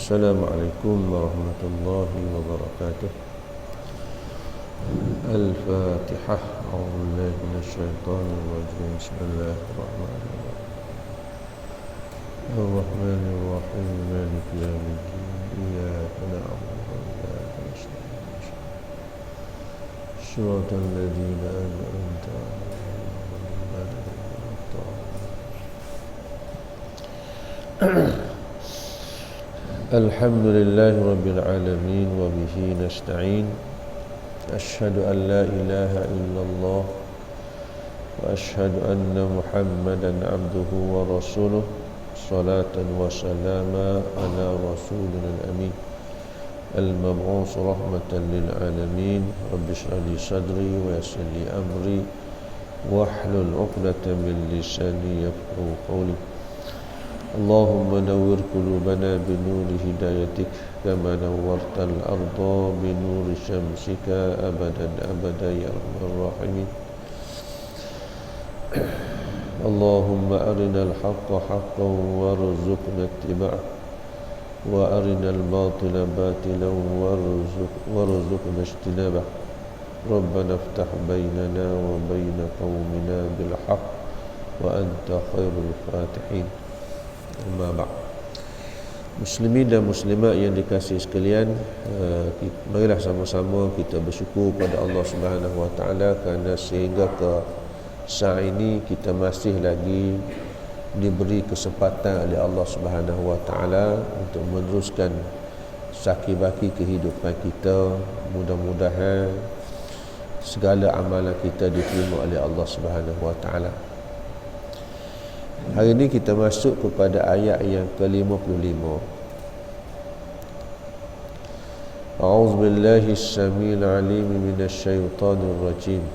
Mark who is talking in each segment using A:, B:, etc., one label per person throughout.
A: Assalamualaikum warahmatullahi wabarakatuh. Al-Fatihah. A'udzubillahi minasyaitonir rajim. Bismillahirrahmanirrahim. Ar-Rahmanir Rahim. Maliki yaumiddin. Iyyaka na'budu wa iyyaka nasta'in. Shiratal ladzina an'amta 'alaihim. Alhamdulillahi Rabbil Alamin. Wa bihi nasta'in. Ashhadu an la ilaha illallah wa ashhadu anna Muhammadan abduhu wa rasuluh. Salatan wa salama ala rasulina al-amin al-mab'us rahmatan lil alamin. Rabbi shrah li sadri wa yassir li amri wahlul 'uqdatam min lisani yafqahu qawli. Allahumma nawwir qulubana binuri hidayatik kama nawwartal arda binuri syamsika abadan abada ya arhamar rahimin. Allahumma arinal haqqa haqqan warzuqna ittiba'ah wa arinal batila batilan warzuqna ijtinabah. Rabbana iftah bainana wa baina qaumina bil haqq wa anta khairul fatihin. Amma ba'd. Muslimin dan muslimat yang dikasihi sekalian, marilah sama-sama kita bersyukur pada Allah Subhanahu wa taala kerana sehingga ke saat ini kita masih lagi diberi kesempatan oleh Allah Subhanahu wa taala untuk meneruskan saki-baki kehidupan kita. Mudah-mudahan segala amalan kita diterima oleh Allah Subhanahu wa taala. Hari ini kita masuk kepada ayat yang ke-55. A'udzubillahi as-sami'il 'alim minasyaitonir rajim.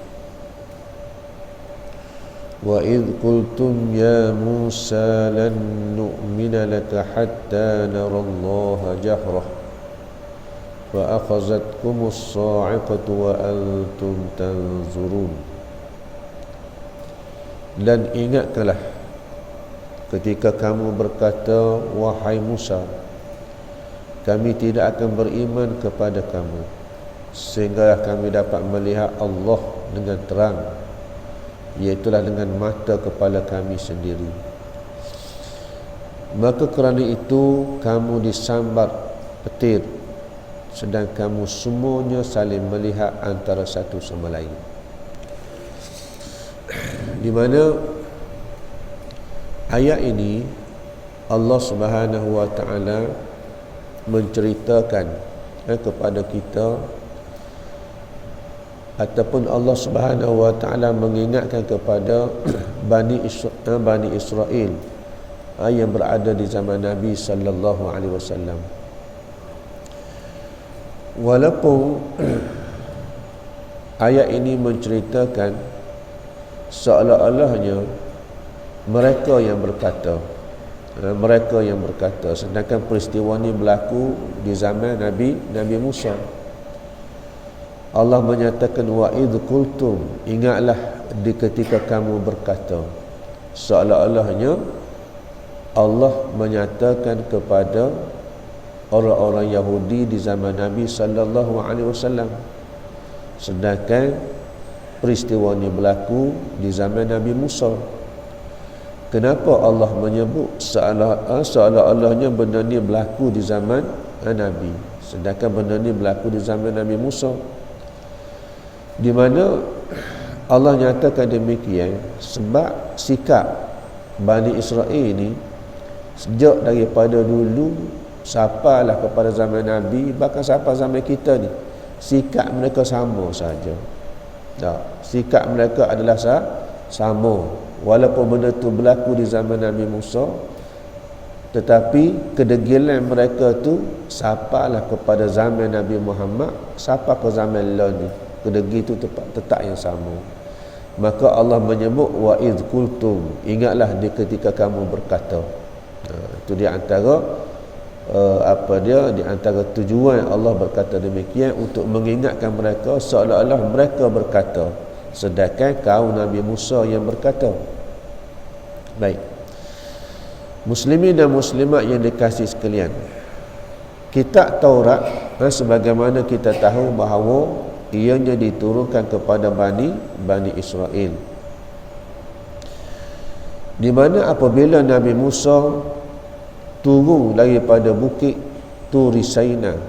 A: Wa idh qultum ya Musa lan nu'mina laka hatta narallaha jahrah fa akhazatkumus sa'iqatu wa antum tanzurun. Dan ingatkanlah ketika kamu berkata, wahai Musa, kami tidak akan beriman kepada kamu sehingga kami dapat melihat Allah dengan terang, iaitulah dengan mata kepala kami sendiri. Maka kerana itu kamu disambar petir, sedang kamu semuanya saling melihat antara satu sama lain. Di mana ayat ini Allah Subhanahu wa taala menceritakan kepada kita, ataupun Allah Subhanahu wa taala mengingatkan kepada Bani Israel yang berada di zaman Nabi sallallahu alaihi wasallam. Walaupun ayat ini menceritakan seolah-olahnya mereka yang berkata, sedangkan peristiwa ini berlaku di zaman Nabi Musa. Allah menyatakan wa idh qultum, ingatlah di ketika kamu berkata. Seolah-olahnya Allah menyatakan kepada orang-orang Yahudi di zaman Nabi sallallahu alaihi wasallam, sedangkan peristiwa ini berlaku di zaman Nabi Musa. Kenapa Allah menyebut seolah-olahnya benda ni berlaku di zaman Nabi, sedangkan benda ni berlaku di zaman Nabi Musa? Di mana Allah nyatakan demikian sebab sikap Bani Israel ini sejak daripada dulu sampailah kepada zaman Nabi, bahkan sampai zaman kita ni, sikap mereka sama saja. Sikap mereka adalah sama. Walaupun benda itu berlaku di zaman Nabi Musa, tetapi kedegilan mereka tu sampailah kepada zaman Nabi Muhammad, sampai ke zaman lain ni, kedegi itu tetap yang sama. Maka Allah menyebut wa idh qultum, ingatlah di ketika kamu berkata. Itu di antara di antara tujuan Allah berkata demikian, untuk mengingatkan mereka seolah-olah mereka berkata, sedangkan kaum Nabi Musa yang berkata. Baik, muslimin dan muslimat yang dikasihi sekalian, Kitab Taurat, sebagaimana kita tahu bahawa ianya diturunkan kepada Bani Israel, di mana apabila Nabi Musa turun daripada bukit Turi Saina,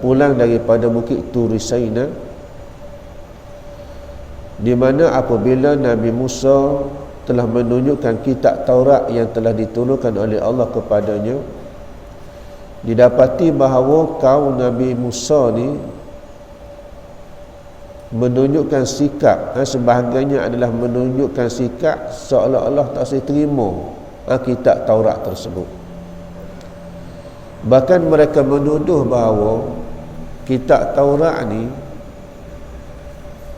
A: pulang daripada bukit Turi Saina, di mana apabila Nabi Musa telah menunjukkan kitab Taurat yang telah diturunkan oleh Allah kepadanya, didapati bahawa kaum Nabi Musa ni menunjukkan sikap, sebahagiannya adalah menunjukkan sikap seolah-olah tak boleh terima kitab Taurat tersebut. Bahkan mereka menuduh bahawa kitab Taurat ni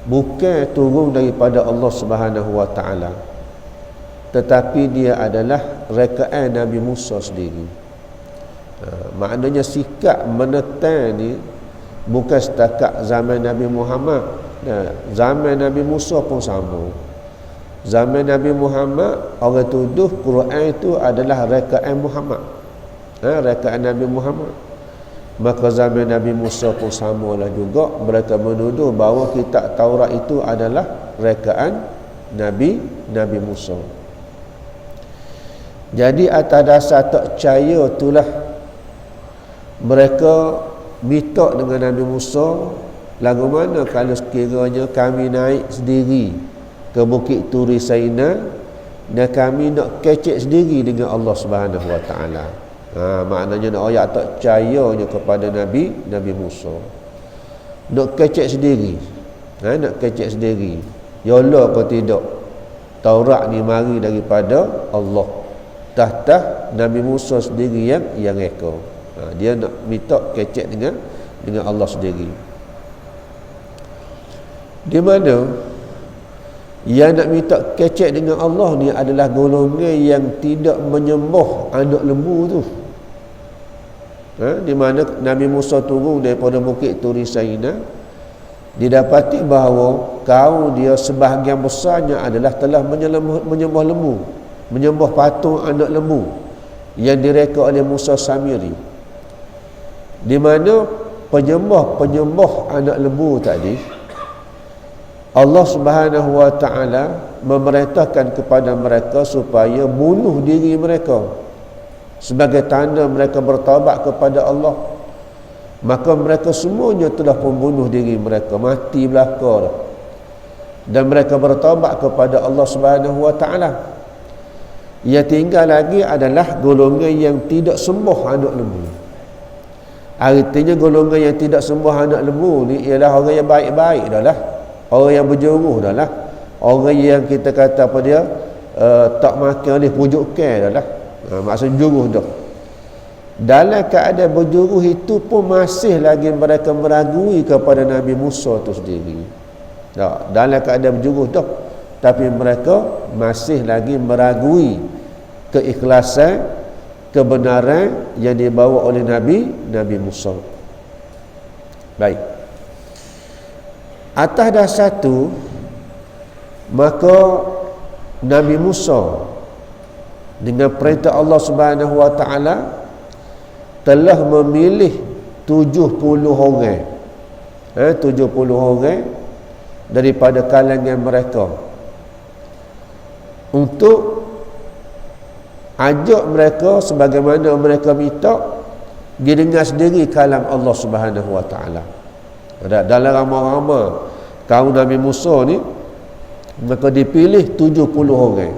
A: bukan turun daripada Allah Subhanahu wa taala, tetapi dia adalah rekaan Nabi Musa sendiri. Maknanya sikap menentang ni bukan setakat zaman Nabi Muhammad. Zaman Nabi Musa pun sama. Zaman Nabi Muhammad, orang tuduh Quran itu adalah rekaan Muhammad, rekaan Nabi Muhammad. Maka zaman Nabi Musa pun samalah juga, mereka menuduh bahawa kitab Taurat itu adalah rekaan Nabi Musa. Jadi atas dasar tak percaya itulah mereka minta dengan Nabi Musa, lagu mana kalau sekiranya kami naik sendiri ke bukit Turi Saina dan kami nak kecek sendiri dengan Allah Subhanahu wa taala. Maknanya nak ayat tak percayanya kepada Nabi Musa. Nak kecek sendiri. Nak kecek sendiri. Yalah kau tidak. Taurat ni mari daripada Allah. Tah Nabi Musa sendiri yang reka. Dia nak minta kecek dengan Allah sendiri. Di mana yang nak minta kecek dengan Allah ni adalah golongan yang tidak menyembah anak lembu tu. Di mana Nabi Musa turun daripada bukit Turi Saina, didapati bahawa kaum dia sebahagian besarnya adalah telah menyembah lembu, menyembah patung anak lembu yang direka oleh Musa Samiri. Di mana penyembah anak lembu tadi, Allah Subhanahu wa taala memerintahkan kepada mereka supaya bunuh diri mereka sebagai tanda mereka bertaubat kepada Allah. Maka mereka semuanya telah membunuh diri mereka, mati belaka dah. Dan mereka bertaubat kepada Allah Subhanahu wa taala. Yang tinggal lagi adalah golongan yang tidak sembah anak lembu. Artinya golongan yang tidak sembah anak lembu ni ialah orang yang baik-baik dah lah, orang yang berjuruh dah lah, orang yang kita kata apa dia, tak makan oleh pujukan dah lah, maksud juruh dah. Dalam keadaan berjuruh itu pun masih lagi mereka meragui kepada Nabi Musa itu sendiri. Dalam keadaan berjuruh dah, tapi mereka masih lagi meragui keikhlasan, kebenaran yang dibawa oleh Nabi Musa. Baik. Atas dasar itu, maka Nabi Musa dengan perintah Allah Subhanahu wa taala telah memilih 70 orang. 70 orang daripada kalangan mereka untuk ajak mereka sebagaimana mereka minta didengar sendiri kalam Allah Subhanahu wa taala. Dalam ramai-ramai kaum Nabi Musa ni, maka dipilih 70 orang.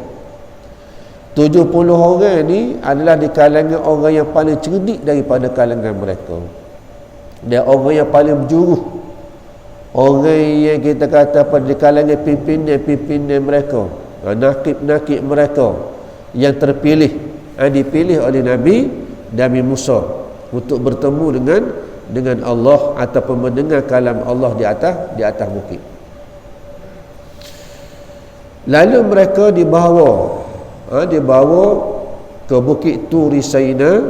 A: 70 orang ni adalah di kalangan orang yang paling cerdik daripada kalangan mereka. Dia orang yang paling berjuruh. Orang yang kita kata apa, di kalangan pimpinan mereka, nakib mereka yang terpilih, dipilih oleh Nabi Musa untuk bertemu dengan Allah ataupun mendengar kalam Allah di atas bukit. Lalu mereka dibawa ke bukit Turi Saina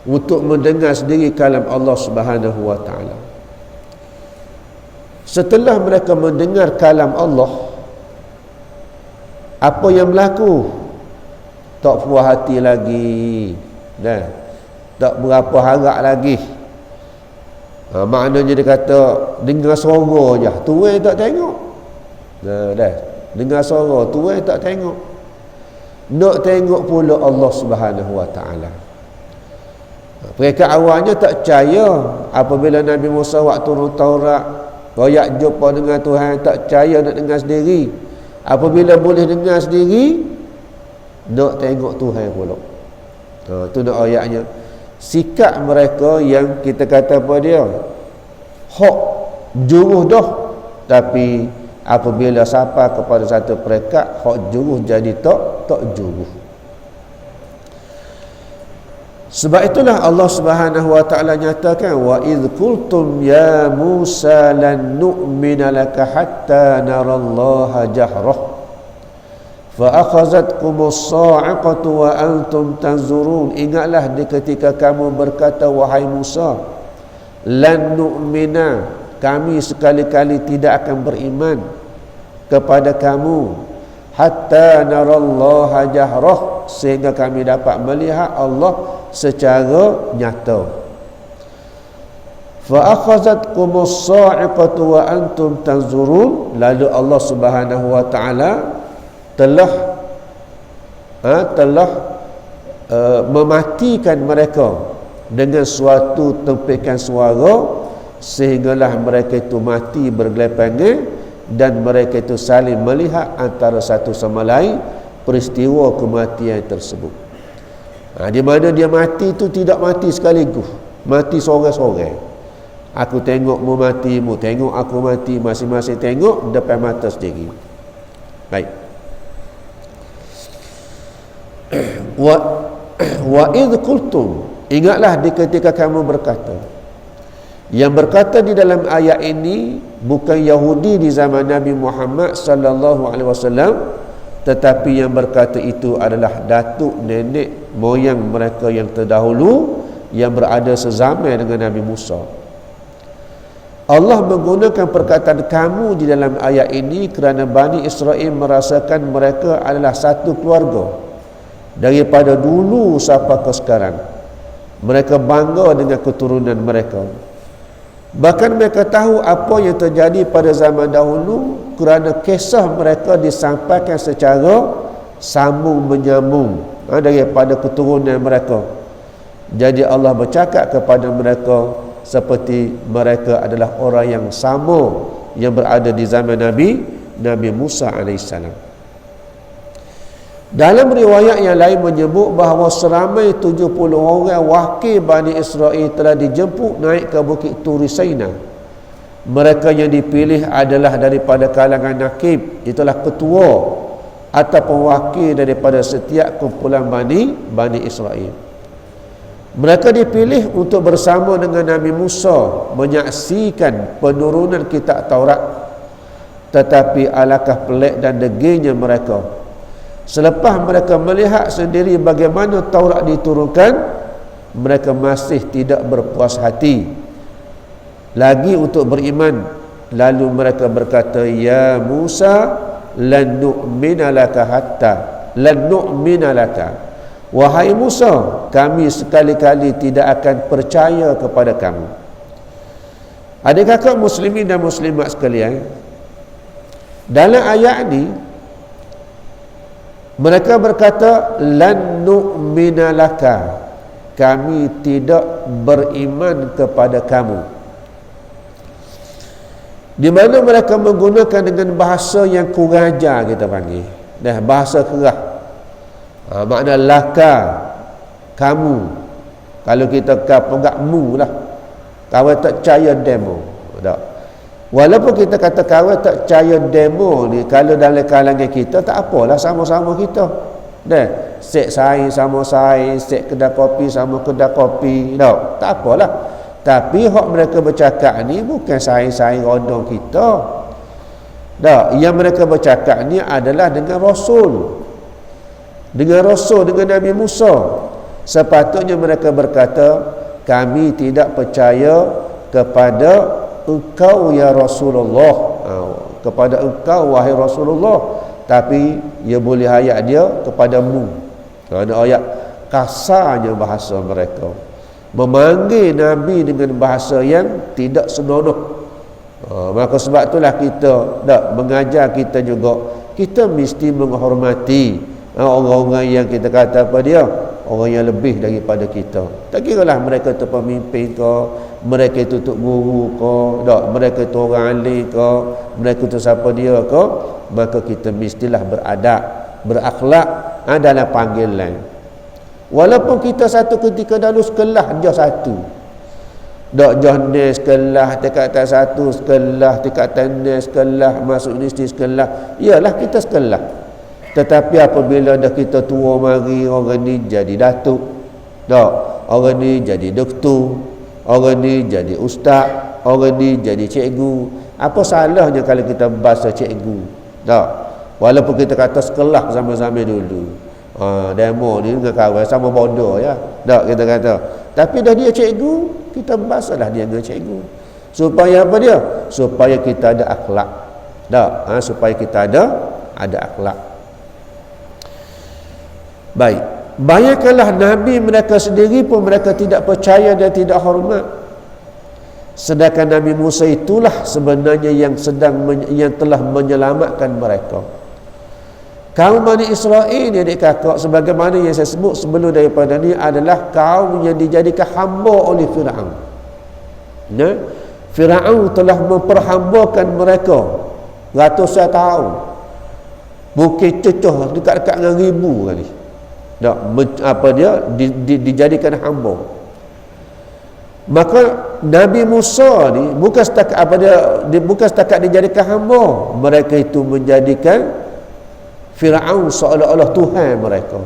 A: untuk mendengar sendiri kalam Allah Subhanahu wa taala. Setelah mereka mendengar kalam Allah, apa yang berlaku? Tak puas hati lagi. tak berapa harap lagi. Maknanya dia kata dengar suara je, tuai tak tengok. Dah dengar suara, tuai tak tengok. Nak tengok pula Allah Subhanahu Wa Taala. Mereka awalnya tak percaya apabila Nabi Musa waktu turun Taurat, royak jumpa dengan Tuhan, tak percaya nak dengar sendiri. Apabila boleh dengar sendiri, nak tengok Tuhan pula. Itu nak ayatnya. Sikap mereka yang kita kata apa dia, hak juruh dah, tapi apabila sampai kepada satu peringkat hak juruh jadi tak juruh. Sebab itulah Allah Subhanahu Wa Taala nyatakan, wa idh qultum ya Musa lan nu'mina laka hatta narallaha jahrah fa akhazatkumus sa'iqatu wa antum tanzurun. Ingatlah di ketika kamu berkata, wahai Musa, lan nu'mina, kami sekali-kali tidak akan beriman kepada kamu, hatta narallaha jahrah, sehingga kami dapat melihat Allah secara nyata. Fa akhazatkumus sa'iqatu wa antum tanzurun. Lalu Allah Subhanahu Wa Taala telah mematikan mereka dengan suatu tempikan suara, sehinggalah mereka itu mati bergelepangan dan mereka itu saling melihat antara satu sama lain peristiwa kematian tersebut. Di mana dia mati itu tidak mati sekaligus, mati sorang-sorang. Aku tengok mu mati, mu tengok aku mati, masing-masing tengok depan mata sendiri. Baik. Wa idh qultum, ingatlah di ketika kamu berkata. Yang berkata di dalam ayat ini bukan Yahudi di zaman Nabi Muhammad sallallahu alaihi wasallam, tetapi yang berkata itu adalah datuk nenek moyang mereka yang terdahulu yang berada sezaman dengan Nabi Musa. Allah menggunakan perkataan kamu di dalam ayat ini kerana Bani Israel merasakan mereka adalah satu keluarga daripada dulu sampai ke sekarang. Mereka bangga dengan keturunan mereka. Bahkan mereka tahu apa yang terjadi pada zaman dahulu kerana kisah mereka disampaikan secara sambung menyambung daripada keturunan mereka. Jadi Allah bercakap kepada mereka seperti mereka adalah orang yang sama yang berada di zaman Nabi Musa AS. Dalam riwayat yang lain menyebut bahawa seramai 70 orang wakil Bani Israel telah dijemput naik ke Bukit Turi Saina. Mereka yang dipilih adalah daripada kalangan nakib, itulah ketua ataupun wakil daripada setiap kumpulan Bani Israel. Mereka dipilih untuk bersama dengan Nabi Musa menyaksikan penurunan kitab Taurat. Tetapi alangkah pelik dan degilnya mereka. Selepas mereka melihat sendiri bagaimana Taurat diturunkan, mereka masih tidak berpuas hati lagi untuk beriman. Lalu mereka berkata, ya Musa, lan nu'mina laka hatta lan nu'mina laka, wahai Musa, kami sekali-kali tidak akan percaya kepada kamu. Adik kakak muslimin dan muslimat sekalian, dalam ayat ini mereka berkata, lan nu'mina laka, kami tidak beriman kepada kamu. Di mana mereka menggunakan dengan bahasa yang kurang ajar, kita panggil bahasa kerah. Makna laka, kamu. Kalau kita pegang mu lah, kawan tak percaya demo. Tak. Walaupun kita kata kawan tak percaya demo ni, kalau dalam kalangan kita tak apalah, sama-sama kita. Sek saing sama saing, sek kedai kopi sama kedai kopi. Tak apalah. Tapi hak mereka bercakap ni bukan saing-saing rodong kita. Yang mereka bercakap ni adalah dengan Rasul. Dengan Nabi Musa. Sepatutnya mereka berkata, kami tidak percaya kepada engkau ya Rasulullah, kepada engkau wahai Rasulullah, tapi ia boleh ayat dia kepadamu. Kerana ayat kasarnya bahasa mereka. memanggil Nabi dengan bahasa yang tidak senonoh. Maka sebab itulah kita mengajar kita juga, kita mesti menghormati orang-orang yang kita kata apa dia, orang yang lebih daripada kita. Tak kiralah mereka tu pemimpin ke, mereka itu tok guru ke, mereka itu orang alim ke, mereka itu siapa dia ke, maka kita mestilah beradab, berakhlak dalam panggilan. Walaupun kita satu ketika dalam sekolah dia satu, johne sekolah, tingkatan satu sekolah, tingkatan sekolah, masuk universiti sekolah, iyalah kita sekolah. Tetapi apabila dah kita tua mari, orang ni jadi datuk, orang ni jadi doktor, orang ni jadi ustaz, orang ni jadi cikgu, apa salahnya kalau kita bahasa cikgu? Walaupun kita kata sekolah sama-sama dulu, demo ni dengan kawan sama bodoh ya, kita kata. Tapi dah dia cikgu, kita bahasalah dia dengan cikgu. Supaya apa dia? Supaya kita ada akhlak. Supaya kita ada akhlak. Baik. Bayangkanlah Nabi mereka sendiri pun mereka tidak percaya dan tidak hormat. Sedangkan Nabi Musa itulah sebenarnya yang telah menyelamatkan mereka. Kaum Bani Israel ni adik kakak, sebagaimana yang saya sebut sebelum daripada ni, adalah kaum yang dijadikan hamba oleh Fir'aun. Fir'aun telah memperhambakan mereka ratusan tahun, mungkin cecah dekat-dekat dengan 1000 kali. Dijadikan hamba. Maka Nabi Musa ni bukan setakat dijadikan hamba, mereka itu menjadikan Fir'aun seolah-olah Tuhan mereka.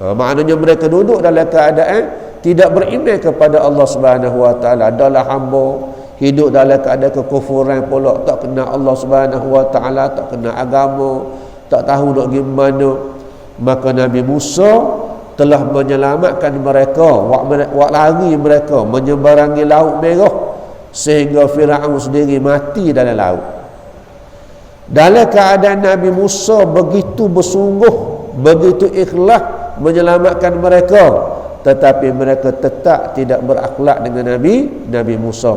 A: Maknanya mereka duduk dalam keadaan tidak beriman kepada Allah Subhanahu Wa Taala, adalah hamba, hidup dalam keadaan kekufuran pula, tak kenal Allah Subhanahu Wa Taala, tak kenal agama, tak tahu nak gimana. Maka Nabi Musa telah menyelamatkan mereka, wak lari mereka menyeberangi Laut Merah sehingga Fir'aun sendiri mati dalam laut. Dalam keadaan Nabi Musa begitu bersungguh, begitu ikhlas menyelamatkan mereka, tetapi mereka tetap tidak berakhlak dengan Nabi Musa.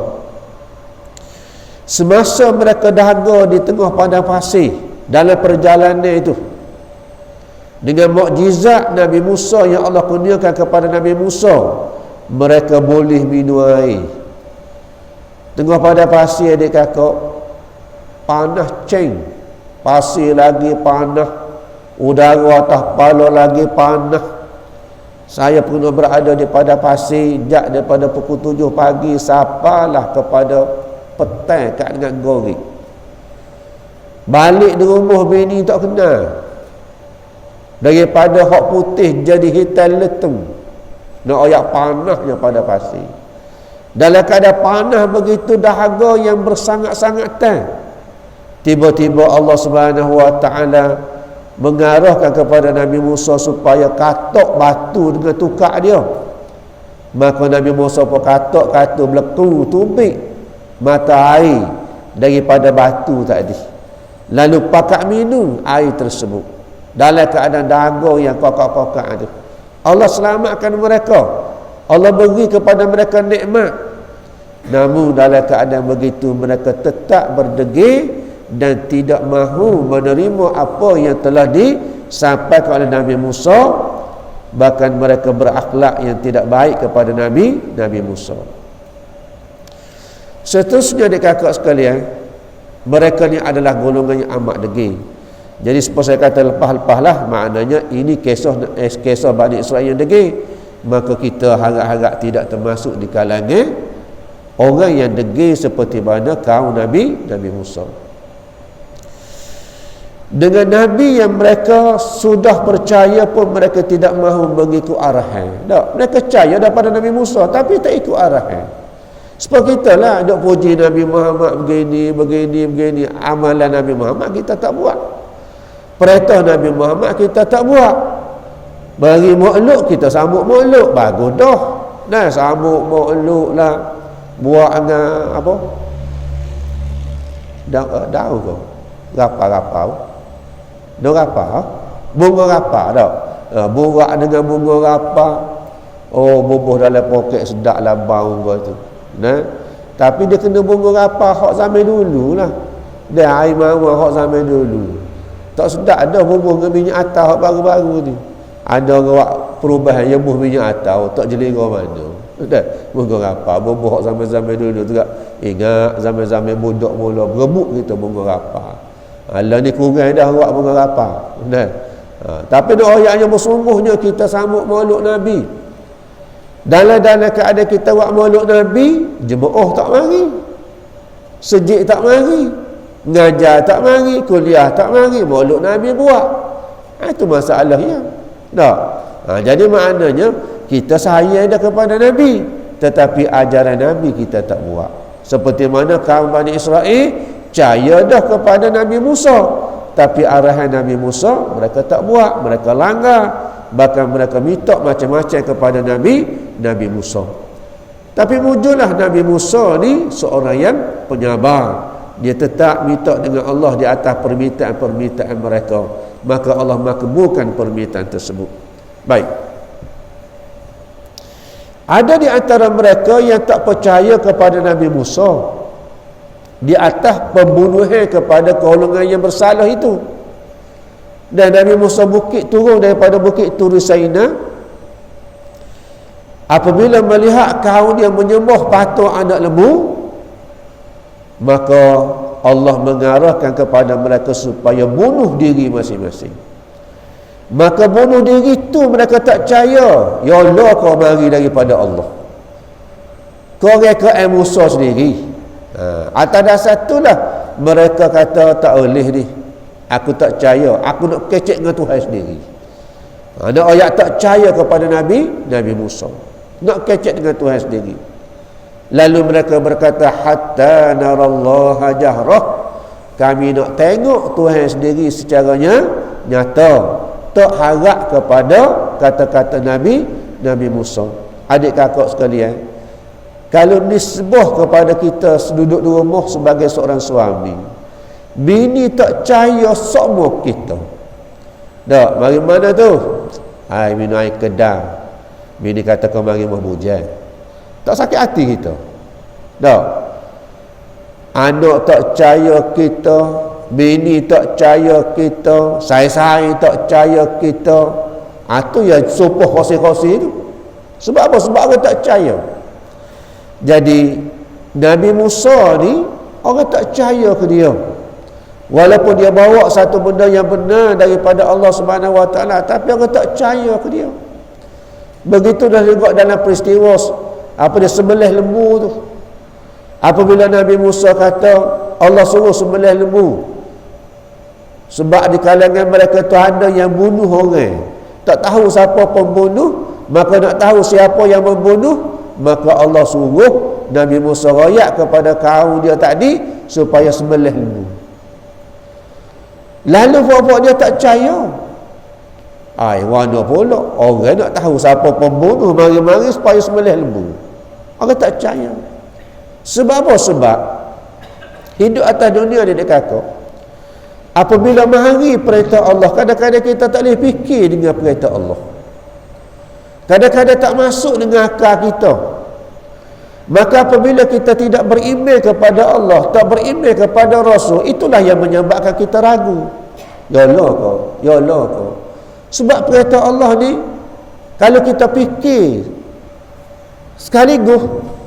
A: Semasa mereka dahaga di tengah padang pasir dalam perjalanan itu, dengan mukjizat Nabi Musa yang Allah kurniakan kepada Nabi Musa, mereka boleh minum air. Tengah padang pasir adik kakak, panas ceng, pasir lagi panas, udara atas kepala lagi panas. Saya pernah berada di padang pasir sejak daripada pukul 7 pagi sampailah kepada petang kat dengan goreng. Balik di rumah bini tak kenal, daripada hak putih jadi hitam letung. Nak ayak panasnya pada pasir. Dalam keadaan panas begitu dahaga yang bersangat-sangat tang, tiba-tiba Allah Subhanahu Wa Taala mengarahkan kepada Nabi Musa supaya katok batu dengan tukar dia. Maka Nabi Musa pun katok berleku tubik mata air daripada batu tadi, lalu pakat minum air tersebut dalam keadaan dahaga yang kokak-kokak itu. Allah selamatkan mereka, Allah beri kepada mereka nikmat. Namun dalam keadaan begitu mereka tetap berdegil dan tidak mahu menerima apa yang telah disampaikan oleh Nabi Musa. Bahkan mereka berakhlak yang tidak baik kepada Nabi Musa. Seterusnya adik kakak sekalian, mereka ni adalah golongan yang amat degil. Jadi seperti saya kata lepas-lepas lah, maknanya ini kisah Bani Israel yang degil. Maka kita harap-harap tidak termasuk di kalangan orang yang degil seperti mana kaum Nabi Musa. Dengan Nabi yang mereka sudah percaya pun mereka tidak mahu mengikut arahan. Mereka percaya daripada Nabi Musa tapi tak ikut arahan. Seperti kita lah, duk puji Nabi Muhammad begini, amalan Nabi Muhammad kita tak buat, perintah Nabi Muhammad kita tak buat. Bagi makhluk kita sambut makhluk, bagus dah. Nah, sambut makhluk lah, buat dengan apa? Daun kau. Rapa-rapa. Dah rapa? Bunga rapa dah. Burak dengan bunga rapa. Oh, bubuh dalam poket sedap lah bau kau tu. Nah, tapi dia kena bunga rapah hak zaman dulu lah. Dia air mawar hak zaman dulu. Tak sedap dah bubuh dengan minyak atas hak baru-baru ni. Ada orang buat perubahan yang bubuh minyak atas, tak jelera mana. Dah, bunga rapah, bubuh hak zaman-zaman dulu tu tak. Ingat zaman-zaman budak mula berebut kita bunga rapah. Alah ni kurang dah buat bunga rapah. Nah. Tapi doa yang bersungguhnya kita sambut maulud Nabi. Dalam keadaan kita buat maulud Nabi, jemaah tak mari. Sejik tak mari. Ngajar tak mari, kuliah tak mari, maulud Nabi buat. Itu masalah ya. Tak. Jadi maknanya kita sayang dah kepada Nabi, tetapi ajaran Nabi kita tak buat. Seperti mana kaum Bani Israel percaya dah kepada Nabi Musa, tapi arahan Nabi Musa mereka tak buat, mereka langgar, bahkan mereka minta macam-macam kepada Nabi Musa. Tapi muncullah Nabi Musa ni seorang yang penyabar. Dia tetap minta dengan Allah di atas permintaan-permintaan mereka, maka Allah makbulkan permintaan tersebut. Baik, ada di antara mereka yang tak percaya kepada Nabi Musa di atas pembunuhan kepada golongan yang bersalah itu. Dan Nabi Musa turun daripada bukit Turi Saina. Apabila melihat kaum dia menyembah patung anak lembu, maka Allah mengarahkan kepada mereka supaya bunuh diri masing-masing. Maka bunuh diri itu mereka tak percaya. Ya Allah, kau mari daripada Allah. Kau reka Musa sendiri. Atas dasar itulah mereka kata tak boleh ni. Aku tak percaya. Aku nak kecek dengan Tuhan sendiri. Ada ayat tak percaya kepada Nabi Musa. Nak kecek dengan Tuhan sendiri. Lalu mereka berkata, hatta narallaha jahrah. Kami nak tengok Tuhan sendiri secara nyata. Tak harap kepada kata-kata Nabi Musa. Adik kakak sekalian, kalau nisbah kepada kita duduk di rumah sebagai seorang suami, bini tak percaya semua kita. Tak, mari mana tu? Hai, minum air kedang. Bini kata kau mari rumah hujan. Tak sakit hati kita. Tak. Anak tak percaya kita, bini tak percaya kita, saya tak percaya kita. Itu yang supuh khosi-khosi itu. Sebab apa? Sebab orang tak percaya. Jadi Nabi Musa ni orang tak percaya ke dia, walaupun dia bawa satu benda yang benar daripada Allah Subhanahu Wa Taala, tapi orang tak percaya ke dia. Begitu dah juga dalam peristiwa dia sembelih lembu tu. Apabila Nabi Musa kata Allah suruh sembelih lembu, sebab di kalangan mereka tu ada yang bunuh orang, tak tahu siapa pembunuh, maka nak tahu siapa yang membunuh, maka Allah suruh Nabi Musa royak kepada kaum dia tadi supaya sembelih lembu. Lalu buat dia tak percaya. Mana pula orang nak tahu siapa pembunuh, mari-mari supaya sembelih lembu. Orang tak percaya. Sebab apa? Sebab hidup atas dunia ni dekat kakak, apabila mari perintah Allah, kadang-kadang kita tak boleh fikir dengan perintah Allah. Kadang-kadang tak masuk dengan akal kita. Maka apabila kita tidak beriman kepada Allah, tak beriman kepada Rasul, itulah yang menyebabkan kita ragu. Ya Allah kau, ya Allah kau. Sebab perintah Allah ni, kalau kita fikir sekaligus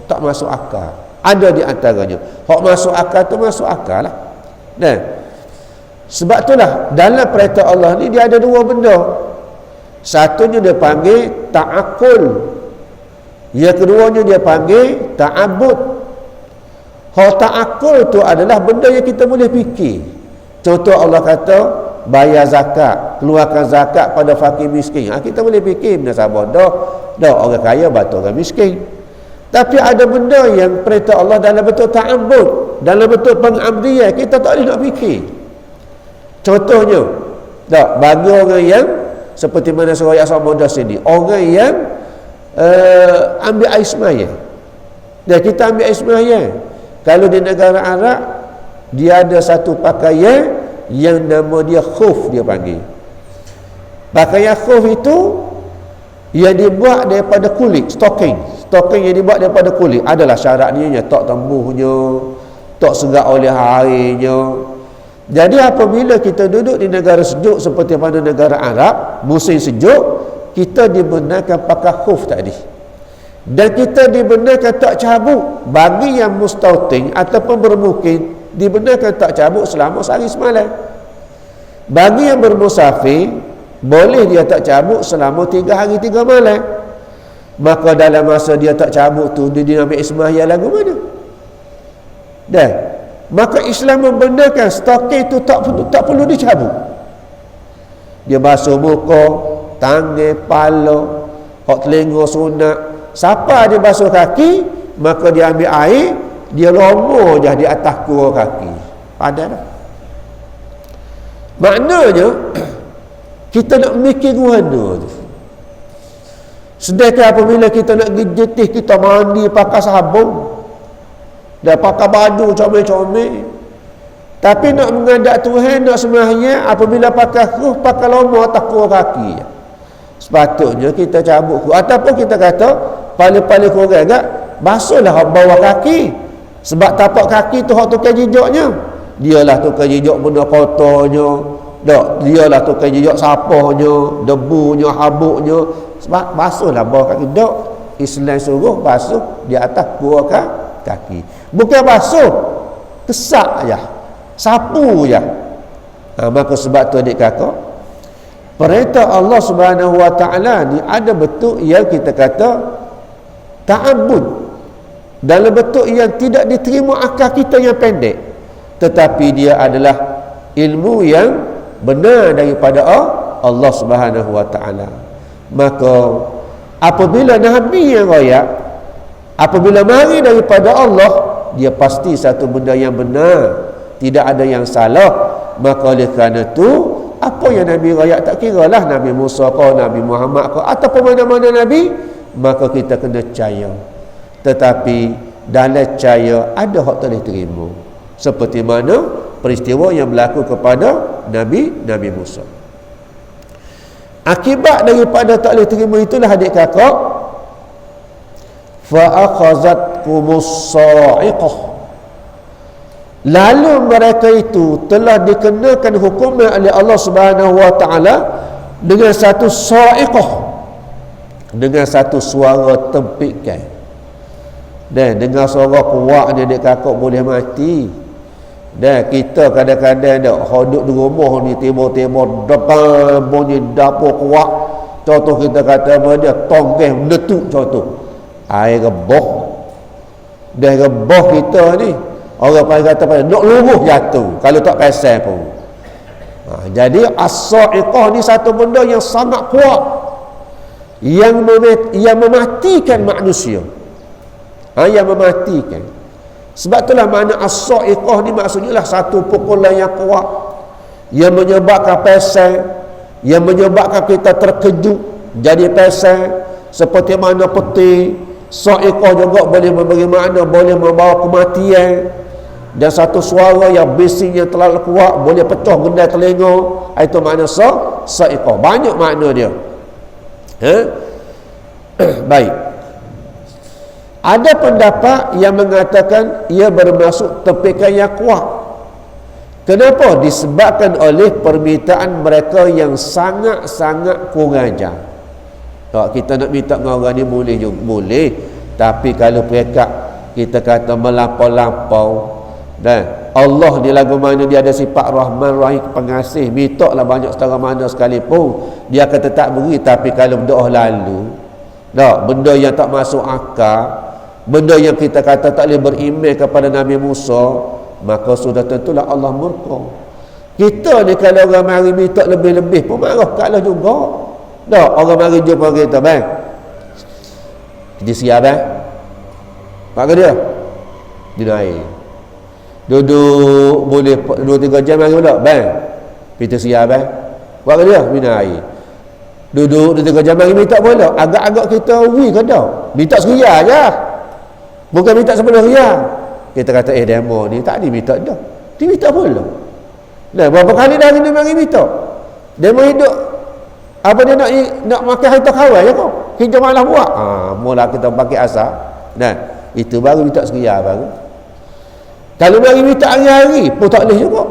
A: tak masuk akal. Ada di antaranya hak masuk akal tu masuk akal lah. Nah, sebab itulah dalam perintah Allah ni dia ada dua benda. Satunya dia panggil ta'akul, yang keduanya dia panggil ta'abud. Hak ta'akul tu adalah benda yang kita boleh fikir. Contoh Allah kata bayar zakat, keluarkan zakat pada fakir miskin. Kita boleh fikir benda sabar dah orang kaya bantu orang miskin. Tapi ada benda yang perintah Allah dalam bentuk ta'abud, dalam bentuk pengabdian, kita tak boleh nak fikir. Contohnya, bagi orang yang seperti mana surah Yasin muda sini, orang yang ambil air sembahyang. Dan kita ambil air sembahyang. Kalau di negara Arab, dia ada satu pakaian yang nama dia khuf, dia panggil. Pakaian khuf itu yang dibuat daripada kulit, stocking yang dibuat daripada kulit adalah syaratnya tak tembuhnya, tak serak oleh airnya. Jadi apabila kita duduk di negara sejuk seperti mana negara Arab, musim sejuk, kita dibenarkan pakai khuf tadi, dan kita dibenarkan tak cabut. Bagi yang mustautin ataupun bermukim, dibenarkan tak cabut selama sehari semalam. Bagi yang bermusafir, boleh dia tak cabut selama 3 hari 3 malam. Maka dalam masa dia tak cabut tu, dia ambil sembahyang lagu mana? Dan maka Islam membenarkan stokir itu tak perlu dicabut. Dia basuh muka, tangan, kepala, hak telinga sunat. Siapa dia basuh kaki, maka dia ambil air, dia lomor je di atas kura kaki. Ada dah. Maknanya kita nak mikir mana tu. Sedangkan apabila kita nak getih, kita mandi pakai sabun, dah pakai baju comel-comel, tapi nak menghadap Tuhan, nak sembahyang, apabila pakai khuf, pakai lomor atas kura kaki, sepatutnya kita cabut khuf. Ataupun kita kata paling-paling kurang agak basuhlah bawah kaki, sebab tapak kaki tu hak tukar jejaknya. Dialah tukar jejak benda kotornya, tak, dialah tukar jejak sapahnya, debunya, habuknya. Sebab basuhlah bawah kaki. Tak, Islam suruh basuh di atas kura kaki. Bukan basuh, kesak je, sapu je. Maka sebab tu adik kakak, perintah Allah Subhanahu Wa Ta'ala ni ada bentuk yang kita kata ta'abbud, dalam bentuk yang tidak diterima akal kita yang pendek, tetapi dia adalah ilmu yang benar daripada Allah Subhanahu Wa Ta'ala. Maka apabila Nabi yang royak, apabila mari daripada Allah, dia pasti satu benda yang benar, tidak ada yang salah. Maka oleh kerana itu, apa yang Nabi royak, tak kira lah Nabi Musa kau, Nabi Muhammad kau, ataupun mana-mana Nabi, maka kita kena percaya. Tetapi dalam percaya ada hak tak boleh terima, seperti mana peristiwa yang berlaku kepada Nabi Musa. Akibat daripada tak boleh terima itulah adik kakak, fa'akhazatkumus sa'iqah, lalu mereka itu telah dikenakan hukuman oleh Allah Subhanahu Wa Ta'ala dengan satu sa'iqah, dengan satu suara tempikan. Dan dengar suara kuat ni adik kakak boleh mati. Dan kita kadang-kadang dah duduk di rumah ni, tiba-tiba depan bunyi dapur kuat, contoh kita kata apa dia, tonggeng meletup, contoh air rebah. Dan rebah kita ni, orang paling kata pada nak luruh jatuh kalau tak pasal pun. Jadi as-sa'iqah ni satu benda yang sangat kuat, yang mematikan manusia, yang mematikan. Sebab itulah makna as-sa'iqah ni maksudnya lah satu pukulan yang kuat, yang menyebabkan pesang, yang menyebabkan kita terkejut jadi pesang, seperti mana peti. Sa'iqah juga boleh memberi makna, boleh membawa kematian. Dan satu suara yang bisingnya terlalu kuat boleh pecah gendai telinga. Itu makna sa'iqah. Banyak makna dia. Baik. Ada pendapat yang mengatakan ia bermaksud tepikan yang kuat. Kenapa? Disebabkan oleh permintaan mereka yang sangat-sangat kurang ajar. Tak, kita nak minta dengan orang ni boleh juga, boleh. Tapi kalau mereka kita kata melampau-lampau, dan Allah di lagu mana dia ada sifat Rahman Rahim, pengasih, mintaklah banyak setara mana sekalipun dia akan tetap beri. Tapi kalau doa lalu, tak, benda yang tak masuk akal, benda yang kita kata tak boleh beriman kepada Nabi Musa, maka sudah tentulah Allah murka. Kita ni kalau orang mari minta lebih-lebih pun marah kalah juga. Tak, orang mari jumpa kita, bang, kita siap bang, apa dia? Dia naik duduk boleh 2-3 jam lagi pula, bang, kita siap bang, apa dia? Minum air, duduk 2-3 jam lagi minta pula. Agak-agak kita ke dah minta seria je, bukan minta sebelum ria. Kita kata demo ni tak diminta dah, diminta pula. Nah, berapa kali dah mari minta. Demo hidup apa dia nak makan harta kawan je kau. hijau malah buat. Mula kita pakai asar. Nah, itu baru minta seria baru. Kalau mari minta hari-hari pun tak boleh juga.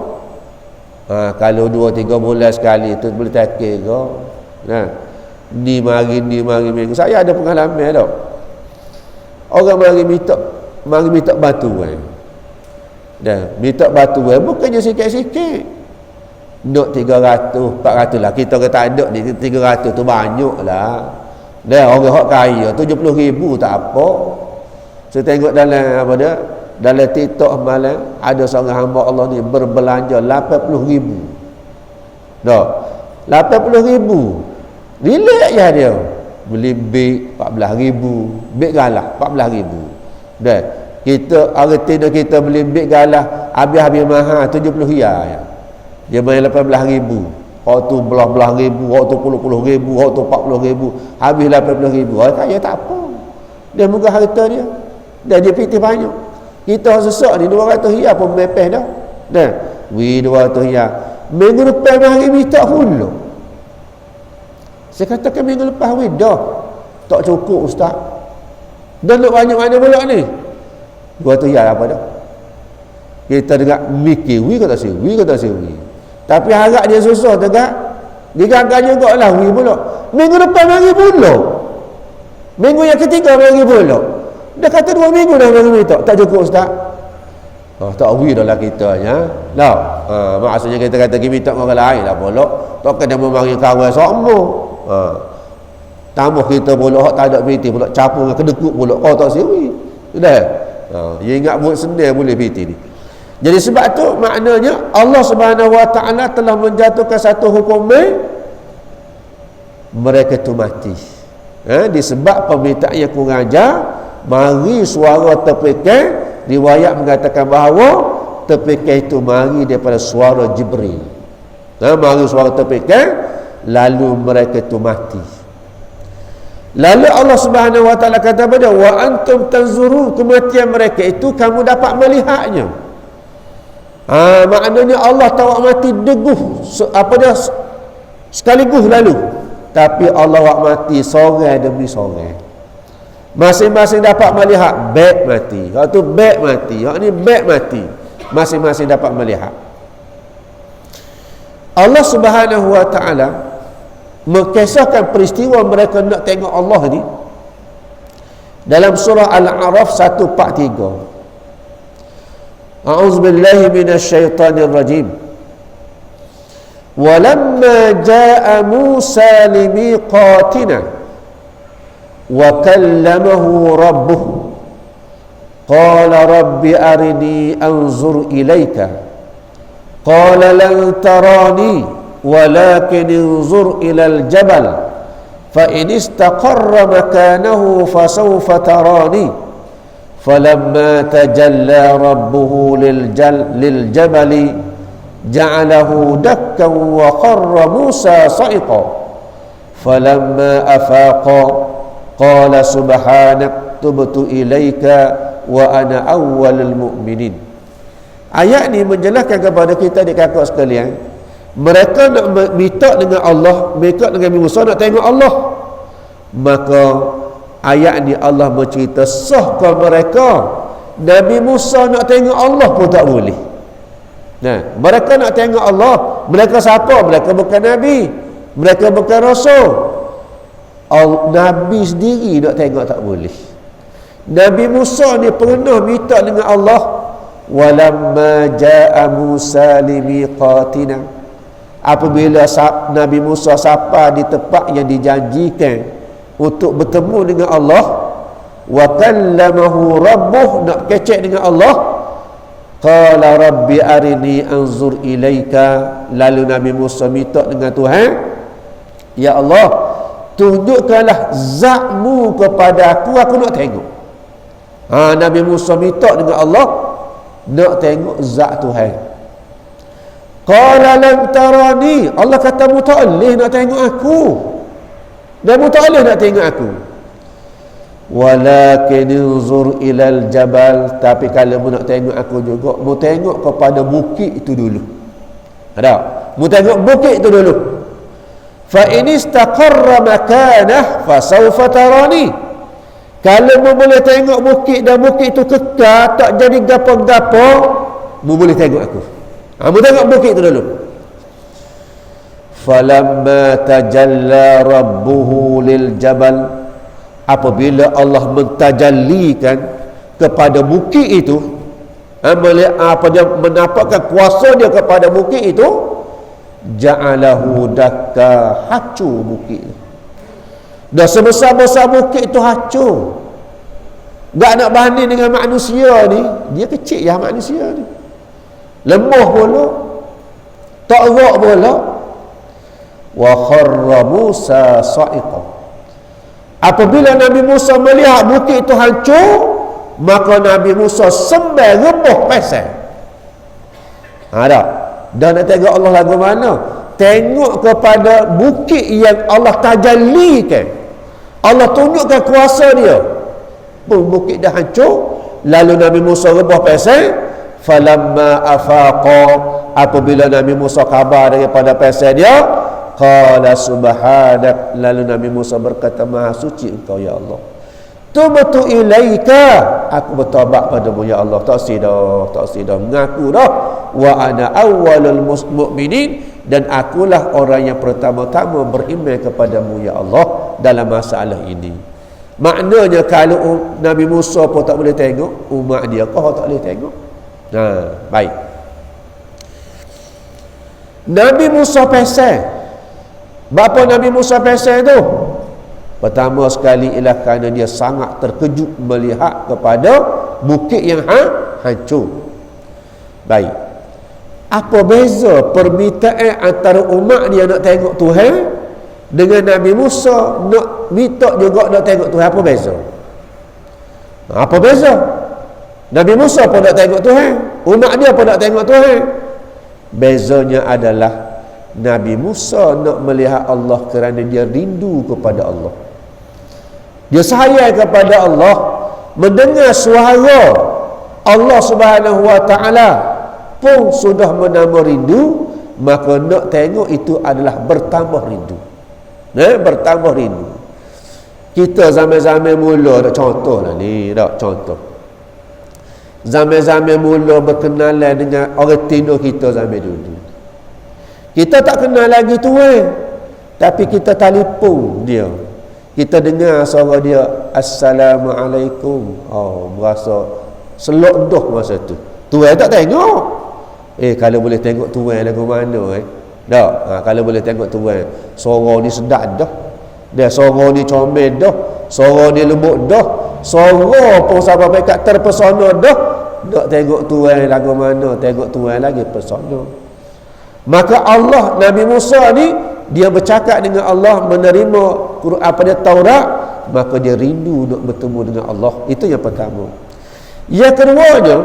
A: Kalau 2-3 bulan sekali tu boleh takir ke. Nah, ni mari minggu. Saya ada pengalaman tau. Orang mari minta batu dah minta batu bukannya sikit-sikit. Nak 300, 400 lah. Kita kata ada ni 300 tu banyak lah. Dah orang hak kaya 70,000 tak apa. Saya tengok dalam apa dia? Dalam TikTok malam ada seorang hamba Allah ni berbelanja 80,000. Dah 80,000. Relax je dia. Beli beg 14,000, beg galah 14,000. Dah kita arti kita beli beg galah habis-habis mahal 70 riyal. Dia main 18,000. Hak tu belah-belah ribu, hak tu puluh ribu, hak tu 40,000, habis 80,000. Orang kaya tak apa. Dia muka harta dia. Dan dia pitih banyak. Kita sesak ni 200 riyal pun mepeh dah. Dah, 200 riyal. Minggu depan mari minta pula. Saya katakan minggu lepas dah. Tak cukup ustaz. Dan nak banyak mana pula ni? 200 riyal apa dah? Kita dengar mikir, kata siwi. Tapi harap dia susah tegak. Dia gagal juga lah pula. Minggu depan mari pula. Minggu yang ketiga mari pula. Dah kata 2 minggu dah mari minta. Tak cukup ustaz. Tak dah lah kita ya. Maksudnya kita kata kita minta orang lain lah pula. Tak kena memari kawan sama. Tambah kita pula hak tak ada piti pula capur dengan kedekut pula. Kau tak siwi. Sudah. Dia ingat buat sendiri boleh piti ni. Jadi sebab tu maknanya Allah Subhanahu Wa Taala telah menjatuhkan satu hukum mereka tu mati. Disebab permintaan yang kurang ajar, mari suara terpikir. Riwayat mengatakan bahawa terpikir itu mari daripada suara Jibril. Mari suara terpikir, lalu mereka itu mati. Lalu Allah Subhanahu Wa Taala kata pada wa antum tanzurun, kematian mereka itu kamu dapat melihatnya. Maknanya Allah tahu mati deguh sekaligus lalu, tapi Allah wak mati seorang demi seorang. Masing-masing dapat melihat baik mati. Hak tu baik mati, hak ni baik mati. Masing-masing dapat melihat. Allah Subhanahu Wa Taala mengkisahkan peristiwa mereka nak tengok Allah ni dalam surah Al-A'raf 143. A'udzubillahi minasyaitonir rajim. Walamma jaa Musa limiqatina wa kallamahu rabbuh qala rabbi arini anzur ilayka qala lan tarani walakin انظر إلى الجبل فإن استقر مكانه فسوف تراني فلما تجلى ربه للجبل جعله دكا وخر موسى صعقا فلما أفاق قال سبحانك تبت إليك وأنا أول المؤمنين. Ayat ni menjelaskan kepada kita di kakak sekalian, mereka nak minta dengan Allah, mereka dengan Nabi Musa nak tengok Allah. Maka ayat ni Allah bercerita sahkah mereka Nabi Musa nak tengok Allah pun tak boleh. Mereka nak tengok Allah. Mereka siapa? Mereka bukan Nabi, mereka bukan Rasul. Nabi sendiri nak tengok tak boleh. Nabi Musa ni pernah minta dengan Allah, walamma jaa Musa limiqatina, apabila Nabi Musa sampai di tempat yang dijanjikan untuk bertemu dengan Allah, wa kallamahu rabbuh, nak kecek dengan Allah, qala rabbi arini anzur ilaika, lalu Nabi Musa minta dengan Tuhan, ya Allah, tunjukkanlah zatmu kepada aku nak tengok. Nabi Musa minta dengan Allah nak tengok zat Tuhan. Qala lam tarani, Allah kata mu tak boleh nak tengok aku. Dan mu tak boleh nak tengok aku. Walakin unzur ilal jabal, tapi kalau mu nak tengok aku juga, mu tengok kepada bukit itu dulu. Ada? Mu tengok bukit itu dulu. fa in istaqarra makanah fa sawfa tarani. Kalau mu boleh tengok bukit dan bukit itu kekal, tak jadi gapo-gapo, mu boleh tengok aku. Mu tengok bukit itu dulu. Falamma tajalla rabbuhu lil jabal, apabila Allah mentajallikan kepada bukit itu, apa dia menampakkan kuasa dia kepada bukit itu, ja'alahu dakka, hancur bukit itu. Dah sebesar-besar bukit itu hancur. Tak nak banding dengan manusia ni, dia kecil ya manusia ni. Lemah pula, tak erat pula. Wa kharra Musa sa'iqa. Apabila Nabi Musa melihat bukit itu hancur, maka Nabi Musa sembah rebuh pasal. Ada. Dan nak tengok Allah lagu mana? Tengok kepada bukit yang Allah tajallikan. Allah tunjukkan kuasa dia. Bukit dah hancur, lalu Nabi Musa rebuh pasal. Falamma afaqa, apabila Nabi Musa khabar daripada pasal dia, qala subhanak, lalu Nabi Musa berkata, maha suci engkau ya Allah. Tubtu ilaika, aku bertaubat padamu ya Allah. Tak sidah mengaku dah. Wa ana awwalul mu'minin, dan akulah orang yang pertama-tama beriman kepadamu ya Allah dalam masalah ini. Maknanya kalau Nabi Musa pun tak boleh tengok, umat dia kau tak boleh tengok. Baik. Nabi Musa pasal. Bapa Nabi Musa pasal tu? Pertama sekali ialah kerana dia sangat terkejut melihat kepada bukit yang hancur. Baik. Apa beza permintaan antara umat dia nak tengok Tuhan dengan Nabi Musa nak minta juga nak tengok Tuhan? Apa beza? Apa beza? Nabi Musa pun nak tengok Tuhan, umat dia pun nak tengok Tuhan. Bezanya adalah Nabi Musa nak melihat Allah kerana dia rindu kepada Allah. Dia sayang kepada Allah, mendengar suara Allah Subhanahu wa taala pun sudah menambah rindu, maka nak tengok itu adalah bertambah rindu. Bertambah rindu. Kita zaman-zaman mula, dak contohlah ni, dak contoh. Zaman-zaman mula berkenalan dengan orang Tino kita zaman dulu. Kita tak kenal lagi Tuhan, tapi kita telefon dia. Kita dengar suara dia, Assalamualaikum. Berasa selok dah masa tu. Tuhan tak tengok. Kalau boleh tengok Tuhan lagu mana tak. Kalau boleh tengok Tuhan, suara ni sedap dah. Dia suara ni comel dah. Suara ni lembut dah. Suara pun sampai mereka terpesona dah. Tak tengok Tuhan lagu mana, tengok Tuhan lagi pesona. Maka Allah, Nabi Musa ni, dia bercakap dengan Allah, menerima Quran pada Taurat, maka dia rindu nak bertemu dengan Allah. Itu yang pertama. Yang keduanya,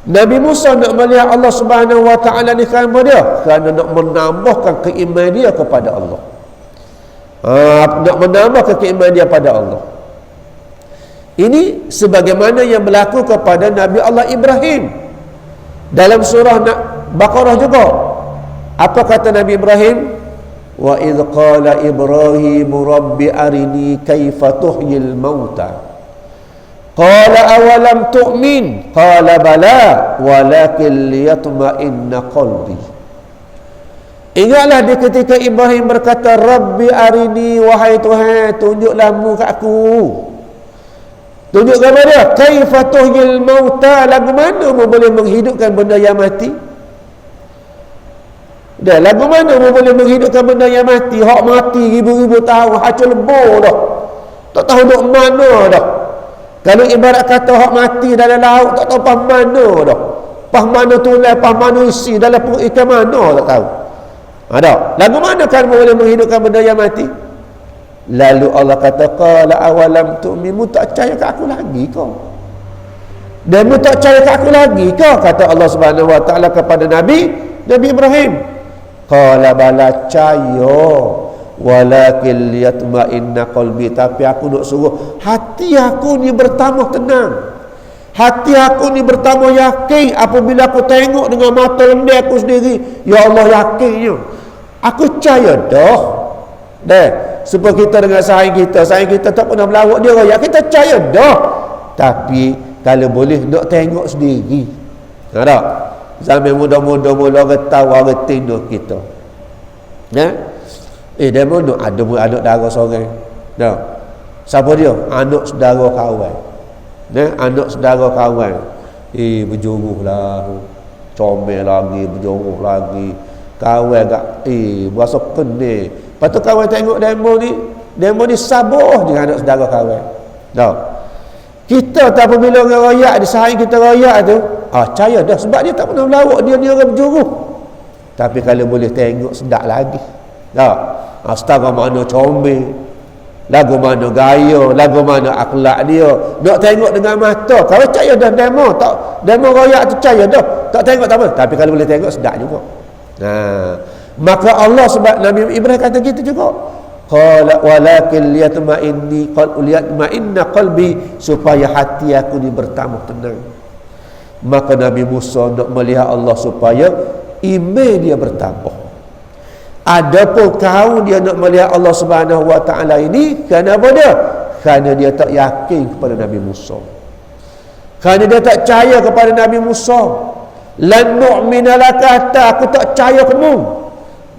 A: Nabi Musa nak melihat Allah Subhanahu wa taala ni kerana dia, kerana nak menambahkan keimanan dia kepada Allah. Nak menambahkan keimanan dia pada Allah. Ini sebagaimana yang berlaku kepada Nabi Allah Ibrahim dalam surah Baqarah juga. Apa kata Nabi Ibrahim? Wa idh qala Ibrahim rabbi arini kaifa tuhyil mauta. Qala awalam tu'min? Qala bala walakin liyatma'inna qalbi. Ingatlah di ketika Ibrahim berkata, Rabbi arini, wahai Tuhan, tunjuklah mu kat aku. Tunjuk kepada dia, kaifa tuhyil mauta, lagu mana mu boleh menghidupkan benda yang mati? Dah, lagu mana mu boleh menghidupkan benda yang mati? Hak mati ribu-ribu tahun, hancur lebur dah. Tak tahu duk mana dah. Kalau ibarat kata hak mati dalam laut, tak tahu pah mana dah. Pah mana tulang, pah mana isi, dalam perut ikan mana tak tahu. Ada. Lagu mana kan mu boleh menghidupkan benda yang mati? Lalu Allah kata, qala awalam tu'min, mu tak percaya kat aku lagi kau? Dan mu tak percaya kat aku lagi kau? Kata Allah Subhanahu wa taala kepada Nabi Ibrahim. Qala bala percaya, walakin liyatma'inna qalbi, tapi aku nak suruh hati aku ni bertambah tenang. Hati aku ni bertambah yakin apabila aku tengok dengan mata lendir aku sendiri. Ya Allah, yakinnya Aku percaya dah. Supaya kita dengan saing kita tak pernah melawak dia royak, kita percaya dah. Tapi kalau boleh nak tengok sendiri. Tak? Zaman muda-muda mula ketawa retin kita. Demo nak ada anak dara seorang. Dah. Siapa dia? Anak saudara kawan. Anak saudara kawan. Berjuruhlah. Comel lagi, berjuruh lagi. Kawan kat berasa pening. Lepas tu kawan tengok demo ni sabar dengan anak saudara kawan. Dah. Kita tak apabila orang royak, disaing kita royak tu, percaya dah sebab dia tak pernah melawak, dia orang berjuruh. Tapi kalau boleh tengok sedap lagi. Dah. Setara mana comel, lagu mana gaya, lagu mana akhlak dia, nak tengok dengan mata. Kalau percaya dah demo royak tu percaya dah. Tak tengok tak apa, tapi kalau boleh tengok sedap juga. Maka Allah sebab Nabi Ibrahim kata gitu juga. Qala walakin liyatma'inna qalbi, supaya hati aku ni bertambah tenang. Maka Nabi Musa nak melihat Allah supaya iman dia bertambah. Adapun kau dia nak melihat Allah Subhanahu wa taala ini kerana apa dia? Kerana dia tak yakin kepada Nabi Musa. Kerana dia tak percaya kepada Nabi Musa. Lan nu'mina laka hatta, aku tak percaya kamu.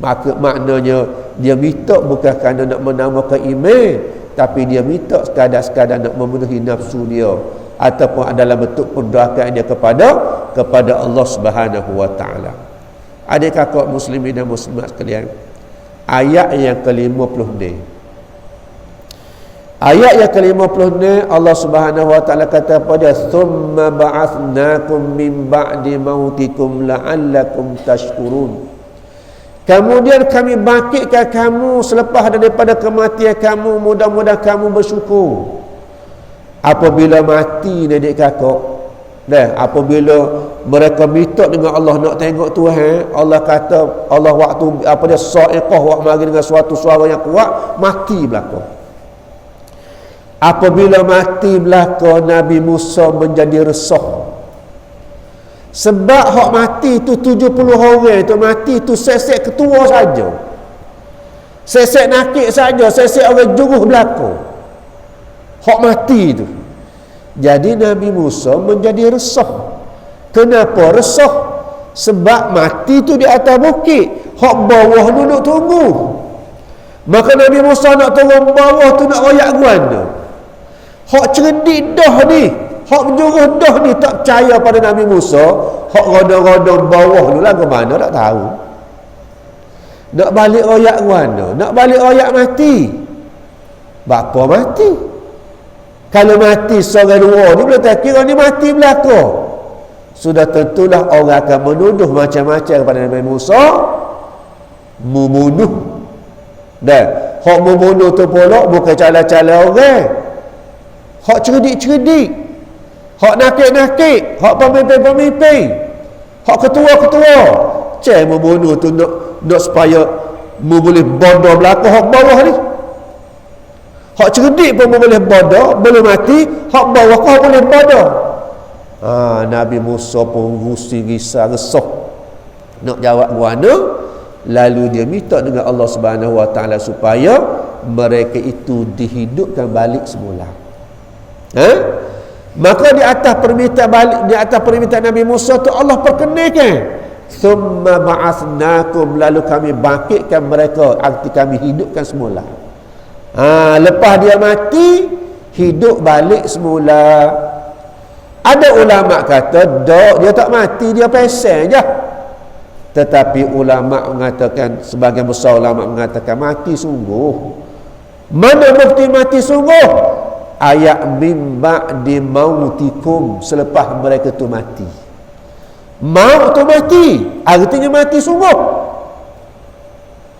A: Maka maknanya dia minta bukan kerana nak menamakan iman, tapi dia minta sekadar nak memenuhi nafsu dia ataupun adalah bentuk pendoakan dia kepada Allah Subhanahu wa taala. Adik kakak muslimin dan muslimat sekalian, ayat yang ke-50 ni, ayat yang ke-50 ni Allah Subhanahu wa taala kata pada thumma ba'athnakum min ba'di mautikum la'allakum tashkurun. Kemudian kami bangkitkan kamu selepas daripada kematian kamu, mudah-mudahan kamu bersyukur. Apabila mati ni adik kakak, apabila mereka minta dengan Allah nak tengok Tuhan, Allah kata, Allah waktu apa dia sa'iqah, waktu mari dengan suatu suara yang kuat, mati belaka. Apabila mati belaka, Nabi Musa menjadi resah. Sebab hak mati tu 70 orang tu mati tu sesek ketua saja, sesek nakik saja, sesek orang juruh belaka. Hak mati tu. Jadi Nabi Musa menjadi resah. Kenapa resah? Sebab mati tu di atas bukit, hak bawah duduk tunggu. Maka Nabi Musa nak turun bawah tu nak royak guana. Hak cerdik dah ni, hak berjuruh dah ni tak percaya pada Nabi Musa. Hak rodong-rodong bawah tu lah ke mana tak tahu. Nak balik royak guana, nak balik royak mati. Bapa mati. Kalau mati seorang dua ni boleh tak kira ni mati belaka. Sudah tentulah orang akan menuduh macam-macam kepada Nabi Musa, membunuh. Dan hak membunuh tu pula bukan cala-cala orang. Hak cerdik-cerdik, hak nakik-nakik, hak pemimpin-pemimpin, hak ketua-ketua. Cik membunuh tu nak supaya boleh bodoh belaka hak bawah ni. Hak cerdik pun boleh bodoh, boleh mati. Hak bawah kau boleh bodoh. Nabi Musa pun risau resah nak jawab guana. Lalu dia minta dengan Allah Subhanahu wa taala supaya mereka itu dihidupkan balik semula. Maka di atas permintaan balik, di atas permintaan Nabi Musa tu Allah perkenalkan, thumma ba'athnakum, lalu kami bangkitkan mereka, arti kami hidupkan semula. Lepas dia mati, hidup balik semula. Ada ulama kata dia tak mati, dia pesen je. Tetapi ulama mengatakan, sebagian besar ulama mengatakan mati sungguh. Mana bukti mati sungguh? Ayat min ba'di mautikum, selepas mereka tu mati. Maut tu mati, artinya mati sungguh.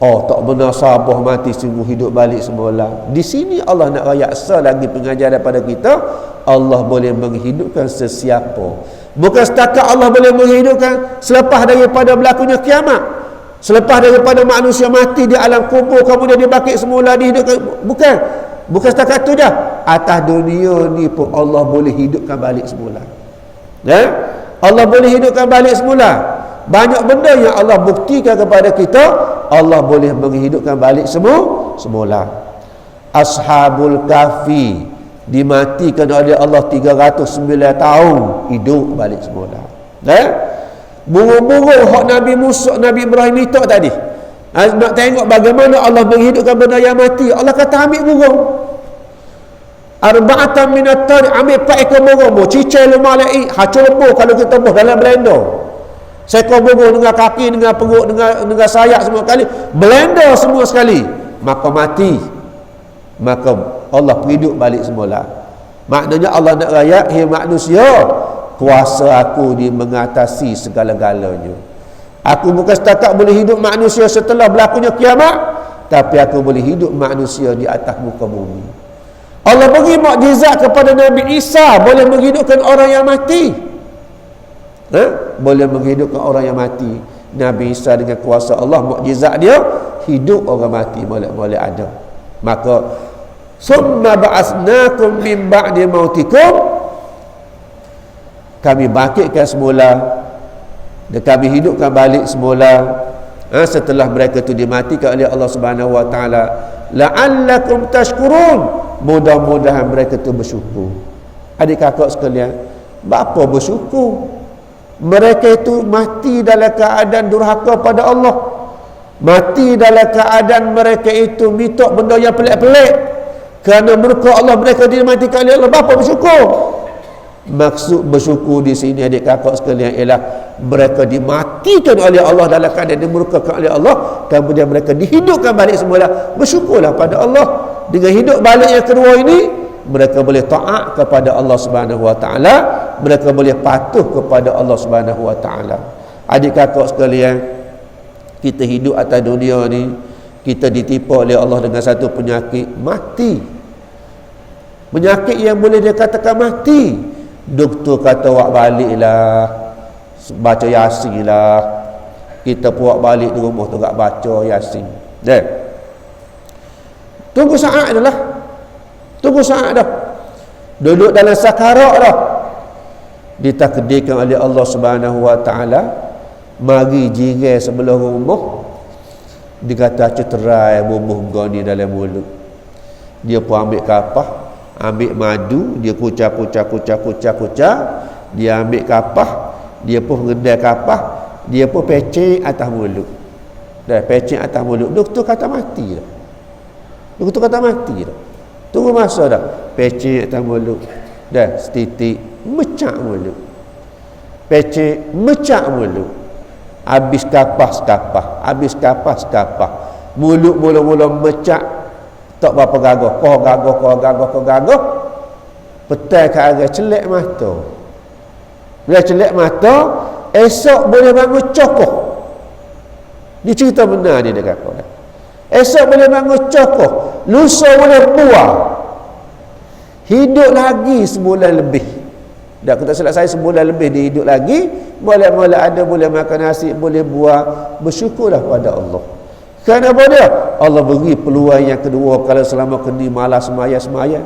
A: Tak benar sabar mati sungguh, hidup balik semula. Di sini Allah nak rayaksa lagi pengajaran daripada kita. Allah boleh menghidupkan sesiapa. Bukan setakat Allah boleh menghidupkan selepas daripada berlakunya kiamat, selepas daripada manusia mati di alam kubur kemudian dia bangkit semula dihidupkan. Bukan setakat tu je. Atas dunia ni pun Allah boleh hidupkan balik semula. Allah boleh hidupkan balik semula. Banyak benda yang Allah buktikan kepada kita, Allah boleh menghidupkan balik semula. Ashabul Kahfi dimatikan oleh Allah 309 tahun, hidup balik semula. Burung-burung hak Nabi Musa, Nabi Ibrahim itu tadi, nak tengok bagaimana Allah menghidupkan benda yang mati. Allah kata ambil burung, arba'atan minat tari, ambil 4 ekor burung, cicai lumalai, hacur kalau kita buh dalam blender, seekor burung dengan kaki, dengan perut, dengan sayap semua kali, blender semua sekali, maka mati. Maka Allah hidup balik semula. Maknanya Allah nak rakyat, "Hei manusia, kuasa aku di mengatasi segala-galanya. Aku bukan setakat boleh hidup manusia setelah berlakunya kiamat, tapi aku boleh hidup manusia di atas muka bumi." Allah bagi mukjizat kepada Nabi Isa, boleh menghidupkan orang yang mati. Boleh menghidupkan orang yang mati. Nabi Isa dengan kuasa Allah, mukjizat dia, hidup orang mati boleh ada. Maka summa ba'asnakum min ba'di mautikum, kami bangkitkan semula dan kami hidupkan balik semula setelah mereka itu dimatikan oleh Allah Subhanahu wa taala, la'allakum tashkurun, mudah-mudahan mereka itu bersyukur. Adik kakak sekalian, bapa bersyukur? Mereka itu mati dalam keadaan durhaka pada Allah, mati dalam keadaan mereka itu minta benda yang pelik-pelik. Kerana murka Allah mereka dimatikan oleh Allah, bapa bersyukur? Maksud bersyukur di sini adik kakak sekalian ialah mereka dimatikan oleh Allah dalam keadaan dimurkakan oleh Allah, kemudian mereka dihidupkan balik semula. Bersyukurlah pada Allah. Dengan hidup balik yang kedua ini, mereka boleh taat kepada Allah Subhanahu wa taala, mereka boleh patuh kepada Allah Subhanahu wa taala. Adik kakak sekalian, kita hidup atas dunia ni, kita ditipu oleh Allah dengan satu penyakit mati. Penyakit yang boleh dia katakan mati. Doktor kata awak baliklah, baca Yasin lah. Kita puak balik di rumah tu tak baca Yasin. Tunggu saat dah. Tunggu saat dah. Duduk dalam sakarat dah. Ditakdirkan oleh Allah Subhanahu wa taala, mari jiran sebelah rumah, dia kata ceterai bubuh goni dalam mulut. Dia pun ambil kapah, ambil madu, dia kucah, dia ambil kapah, dia pun ngendai kapah, dia pun pecing atas mulut. Dah pecing atas mulut, doktor kata mati dah. Doktor kata mati dah. Tunggu masa dah, pecing atas mulut, dah setitik mecak mulut, pecing mecak mulut, habis kapah, habis kapah, mulut mula-mula mecak, tak berapa gagah, petai ke arah celak mata. Bila celak mata, esok boleh bangun cokoh. Dia cerita benar dia dekat kau. Esok boleh bangun cokoh, lusa boleh buah. Hidup lagi sebulan lebih. Dah aku tak silap saya, sebulan lebih dia hidup lagi, boleh ada, boleh makan nasi, boleh buah. Bersyukurlah pada Allah. Kenapa dia? Allah beri peluang yang kedua. Kalau selama kini malah semaya-semaya,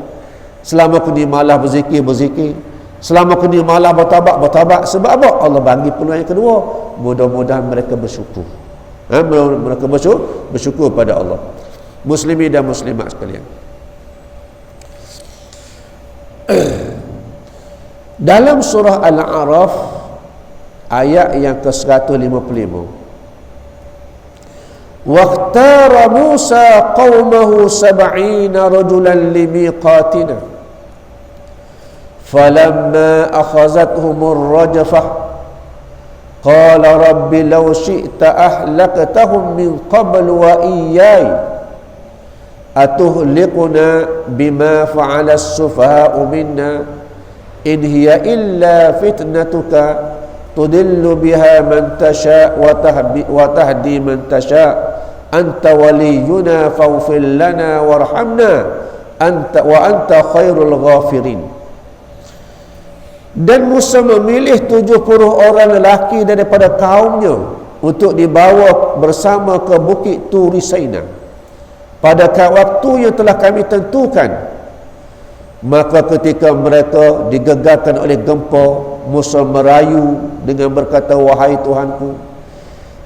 A: selama kini malah berzikir, selama kini malah bertabat. Sebab apa? Allah bagi peluang yang kedua. Mudah-mudahan mereka bersyukur. Mereka bersyukur pada Allah. Muslimin dan muslimat sekalian, dalam surah Al-A'raf ayat yang ke-155, waqtara Musa qaumahu 70 rajulan limiqatina falamma akhazathumur rajfah qala rabbi law syi'ta ahlaktahum min qabl wa iyyai atuhliquna bima fa'ala as-sufaha'u minna in hiya illa fitnatuka tudillu biha man tasha wa tahdi man tasha anta waliyuna faghfir lana warhamna anta khairul ghafirin. Dan Musa memilih 70 orang lelaki daripada kaumnya untuk dibawa bersama ke bukit Turi Saina pada waktu yang telah kami tentukan. Maka ketika mereka digegarkan oleh gempa, Musa merayu dengan berkata, wahai Tuhanku,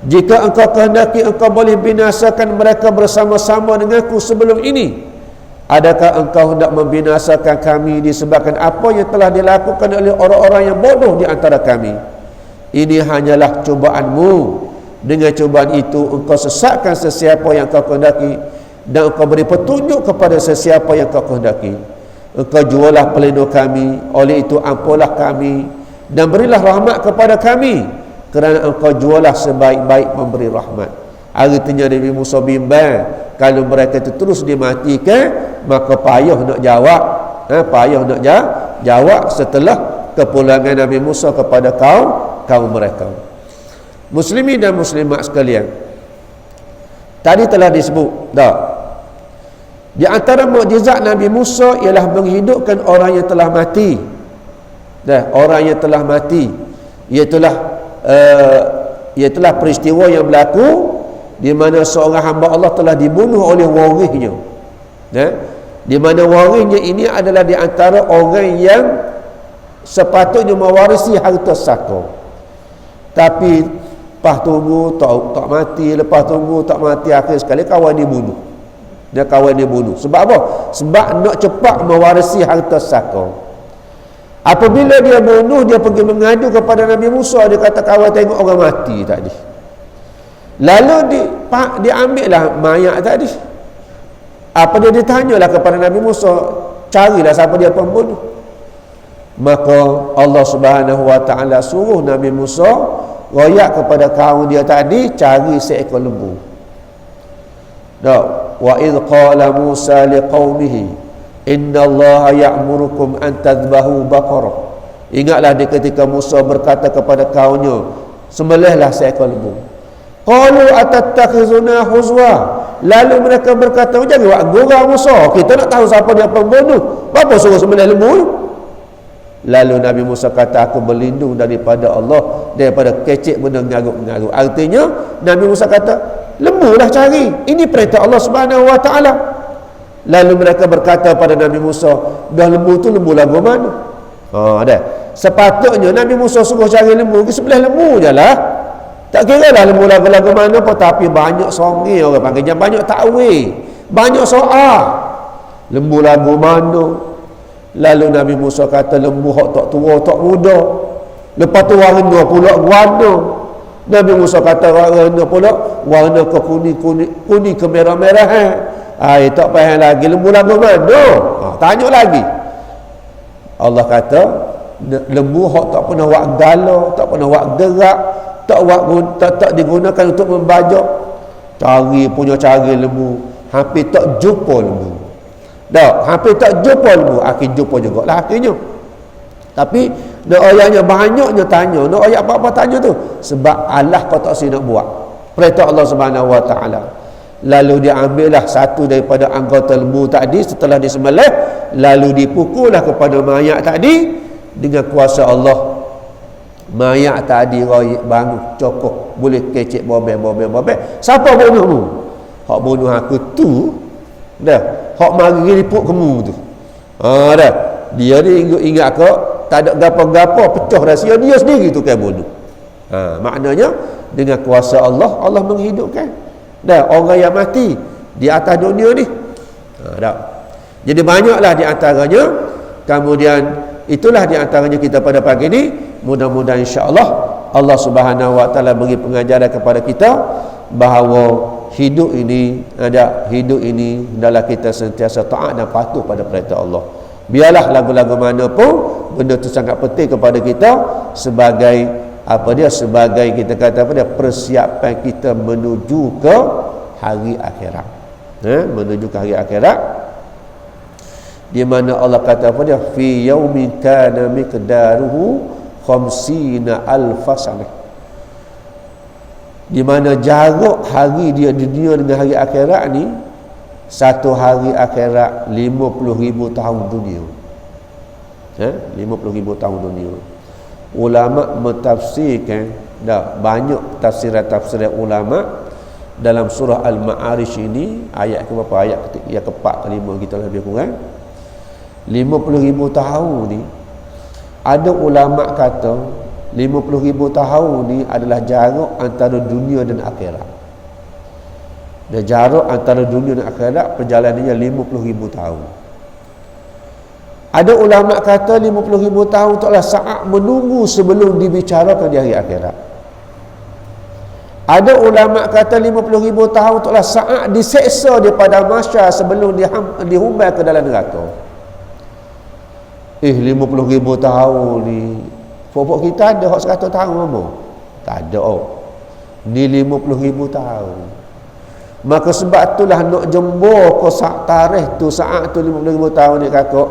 A: jika engkau kehendaki engkau boleh binasakan mereka bersama-sama denganku sebelum ini. Adakah engkau hendak membinasakan kami disebabkan apa yang telah dilakukan oleh orang-orang yang bodoh di antara kami? Ini hanyalah cobaanmu. Dengan cobaan itu engkau sesatkan sesiapa yang kau kehendaki, dan engkau beri petunjuk kepada sesiapa yang kau kehendaki. Engkau jualah pelindung kami, oleh itu ampunlah kami dan berilah rahmat kepada kami, kerana engkau jualah sebaik-baik memberi rahmat. Artinya Nabi Musa bimbang, kalau mereka itu terus dimatikan, maka payah nak jawab, payah nak jawab setelah kepulangan Nabi Musa kepada kaum mereka. Muslimin dan muslimat sekalian, tadi telah disebut dah, di antara mukjizat Nabi Musa ialah menghidupkan orang yang telah mati. Orang yang telah mati, iaitulah peristiwa yang berlaku di mana seorang hamba Allah telah dibunuh oleh warisnya. Di mana warisnya ini adalah di antara orang yang sepatutnya mewarisi harta saka. Tapi lepas tunggu tak mati, lepas tunggu tak mati, akhir sekali kawan dibunuh. Kawan dibunuh. Sebab apa? Sebab nak cepat mewarisi harta saka. Apabila dia bunuh, dia pergi mengadu kepada Nabi Musa. Dia kata, kawan tengok orang mati tadi. Lalu diambillah mayat tadi. Dia ditanyalah kepada Nabi Musa, carilah siapa dia pembunuh. Maka Allah Subhanahu wa ta'ala suruh Nabi Musa royak kepada kaum dia tadi, cari seekor lembu. Wa idh qala Musa liqaumihi inna Allaha ya'murukum an tadhbahu baqarah. Ingatlah di ketika Musa berkata kepada kaumnya, sembelihlah seekor lembu. Qalu atattakhizuna huzwa. Lalu mereka berkata, jangan buat gurau Musa, kita nak tahu siapa dia pembunuh, apa suruh sembelih lembu? Lalu Nabi Musa kata, aku berlindung daripada Allah, daripada kecek benda ngaruk-ngaruk. Artinya Nabi Musa kata, lembu lah cari, ini perintah Allah Subhanahu wa ta'ala. Lalu mereka berkata pada Nabi Musa, dah lembu tu lembu lagu mana? Sepatutnya Nabi Musa suruh cari lembu, sebelah lembu je lah. Tak kira lah lembu lagu-lagu mana pun, tapi banyak songi orang panggil, banyak takwil, banyak soal. Lembu lagu mana? Lalu Nabi Musa kata, lembu hak tak tua tak muda. Lepas tu warna pula warna. Nabi Musa kata warna pula warna ke kuning ke merah-merah. Tak payah lagi lembu lagu mana? Tanya lagi. Allah kata lembu hak tak pernah buat gala, tak pernah buat gerak, tak digunakan untuk membajak. Cari lembu, hampir tak jumpa lembu. Hampir tak jumpa lembu, akhir jumpa juga lah akhirnya. Tapi nak ayatnya banyaknya tanya, nak ayat apa-apa tanya tu, sebab Allah kau tak nak buat perintah Allah Subhanahu wa ta'ala. Lalu diambillah satu daripada anggota lembu tadi setelah disembelih, lalu dipukullah kepada mayat tadi dengan kuasa Allah. Mayat tadi royak bangun cokok, boleh kecek bobel. Siapa bunuhmu? Hak bunuh aku tu hak mari liput kamu tu. Dia ni ingat kau tak ada gapo-gapo, pecah rahsia dia sendiri tu kan bunuh. Maknanya dengan kuasa Allah, Allah menghidupkan orang yang mati di atas dunia ni. Jadi banyaklah di antaranya. Kemudian itulah di antaranya kita pada pagi ni. Mudah-mudahan insya-Allah Allah Subhanahu wa taala beri pengajaran kepada kita bahawa hidup ini adalah kita sentiasa taat dan patuh pada perintah Allah. Biarlah lagu-lagu mana pun, benda itu sangat penting kepada kita sebagai sebagai kita kata persiapan kita menuju ke hari akhirat. Menuju ke hari akhirat, di mana Allah kata fi yaumin kana miqdaruhu 50,000 sanah. Di mana jarak hari dia di dunia dengan hari akhirat ni, satu hari akhirat 50,000 tahun dunia. 50,000 tahun dunia. Ulama mentafsirkan, banyak tafsiran ulama dalam surah Al-Ma'arij ini, ayat ke berapa? Ayat yang ke-4 ke-5 kita lebih kurang. 50,000 tahun ni, ada ulama kata 50,000 tahun ni adalah jarak antara dunia dan akhirat. Dan jarak antara dunia dan akhirat perjalanannya 50,000 tahun. Ada ulama kata 50,000 tahun itu adalah saat menunggu sebelum dibicarakan di hari akhirat. Ada ulama kata 50,000 tahun itu adalah saat diseksa di padang mahsyar sebelum dihumbai ke dalam neraka. 50,000 tahun ni pokok kita ada hak 100 tahun apa? Tak ada. Ni 50,000 tahun. Maka sebab itulah nak jembur ke tarikh tu, saat tu 50,000 tahun ni kakak,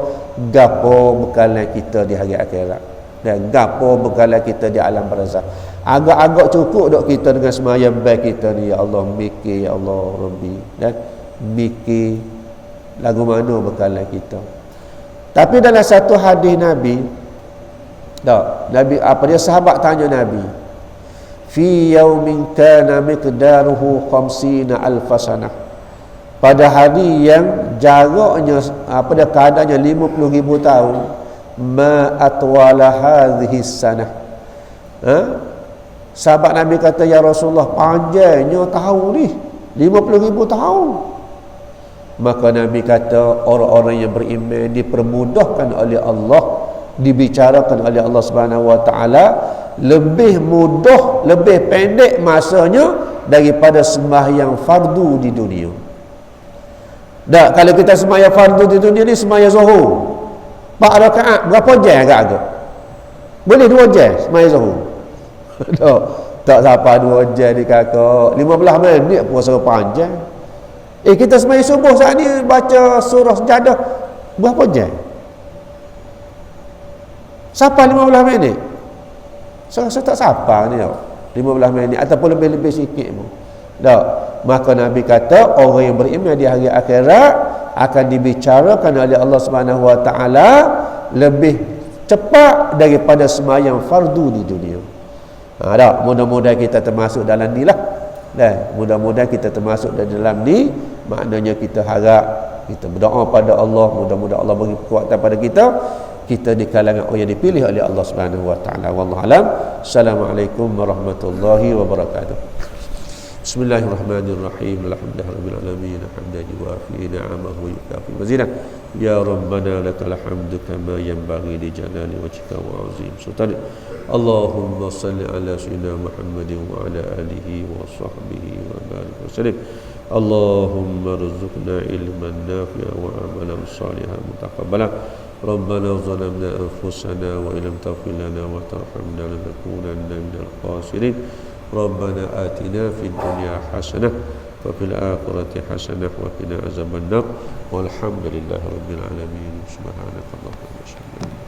A: gapo bekalan kita di hari akhirat dan gapo bekalan kita di alam barzakh. Agak-agak cukup dok kita dengan sembahyang baik kita ni, ya Allah mikir, ya Allah Rabbi, dan mikir lagu mana bekalan kita. Tapi dalam satu hadis Nabi, Nabi apa dia, sahabat tanya Nabi, fi yaumin kana miqdaruhu 50 alf sanah, pada hari yang jaraknya apa dia keadaannya 50,000 tahun, ma atwala hadhihi sanah. Sahabat Nabi kata, ya Rasulullah, panjangnya tahun ni 50,000 tahun. Maka Nabi kata, orang-orang yang beriman dipermudahkan oleh Allah, dibicarakan oleh Allah Subhanahu wa taala lebih mudah, lebih pendek masanya daripada sembahyang fardu di dunia. Dah, kalau kita sembahyang fardu di dunia ni, sembahyang zuhur 4 rakaat berapa jam agak-agak? Boleh 2 jam sembahyang zuhur. Tak sampai 2 jam ni kakak, 15 minit puasa panjang. Kita sembahyang subuh saat ni baca surah Sajadah berapa jam? Sampai 15 minit. Saya rasa tak sampai ni 15 minit ataupun lebih-lebih sikit pun. Tak. Maka Nabi kata orang yang beriman di hari akhirat akan dibicarakan oleh Allah Subhanahu wa taala lebih cepat daripada sembahyang fardu di dunia. Tak, mudah-mudahan kita termasuk dalam ni lah. Dan mudah-mudahan kita termasuk dalam ni. Maknanya kita harap, kita berdoa pada Allah, mudah-mudahan Allah bagi kekuatan pada kita di kalangan orang yang dipilih oleh Allah Subhanahu wa taala. Wallahu alam. Assalamualaikum warahmatullahi wabarakatuh. Bismillahirrahmanirrahim. Alhamdulillahirabbil alamin. Hamdan yuwafi ni'amahu wa yukafi mazidah. Ya Rabbana lakal hamdu kama yanbaghi li jalali wajhika wa 'azim sultanik. Allahumma salli ala sayyidina Muhammadin wa ala alihi wa sahbihi wa barik wa sallim. Allahumma rzuqna ilman nafi'a wa amalan salihan mutaqabbala. Rabbana zalamna anfusana wa illam taghfir lana wa tarhamna lanakunanna minal khasirin. Rabbana atina fid dunya hasanah wa fil akhirati hasanah wa qina azaban nar. Walhamdulillahi rabbil alamin. Subhanakallahumma wa bihamdika.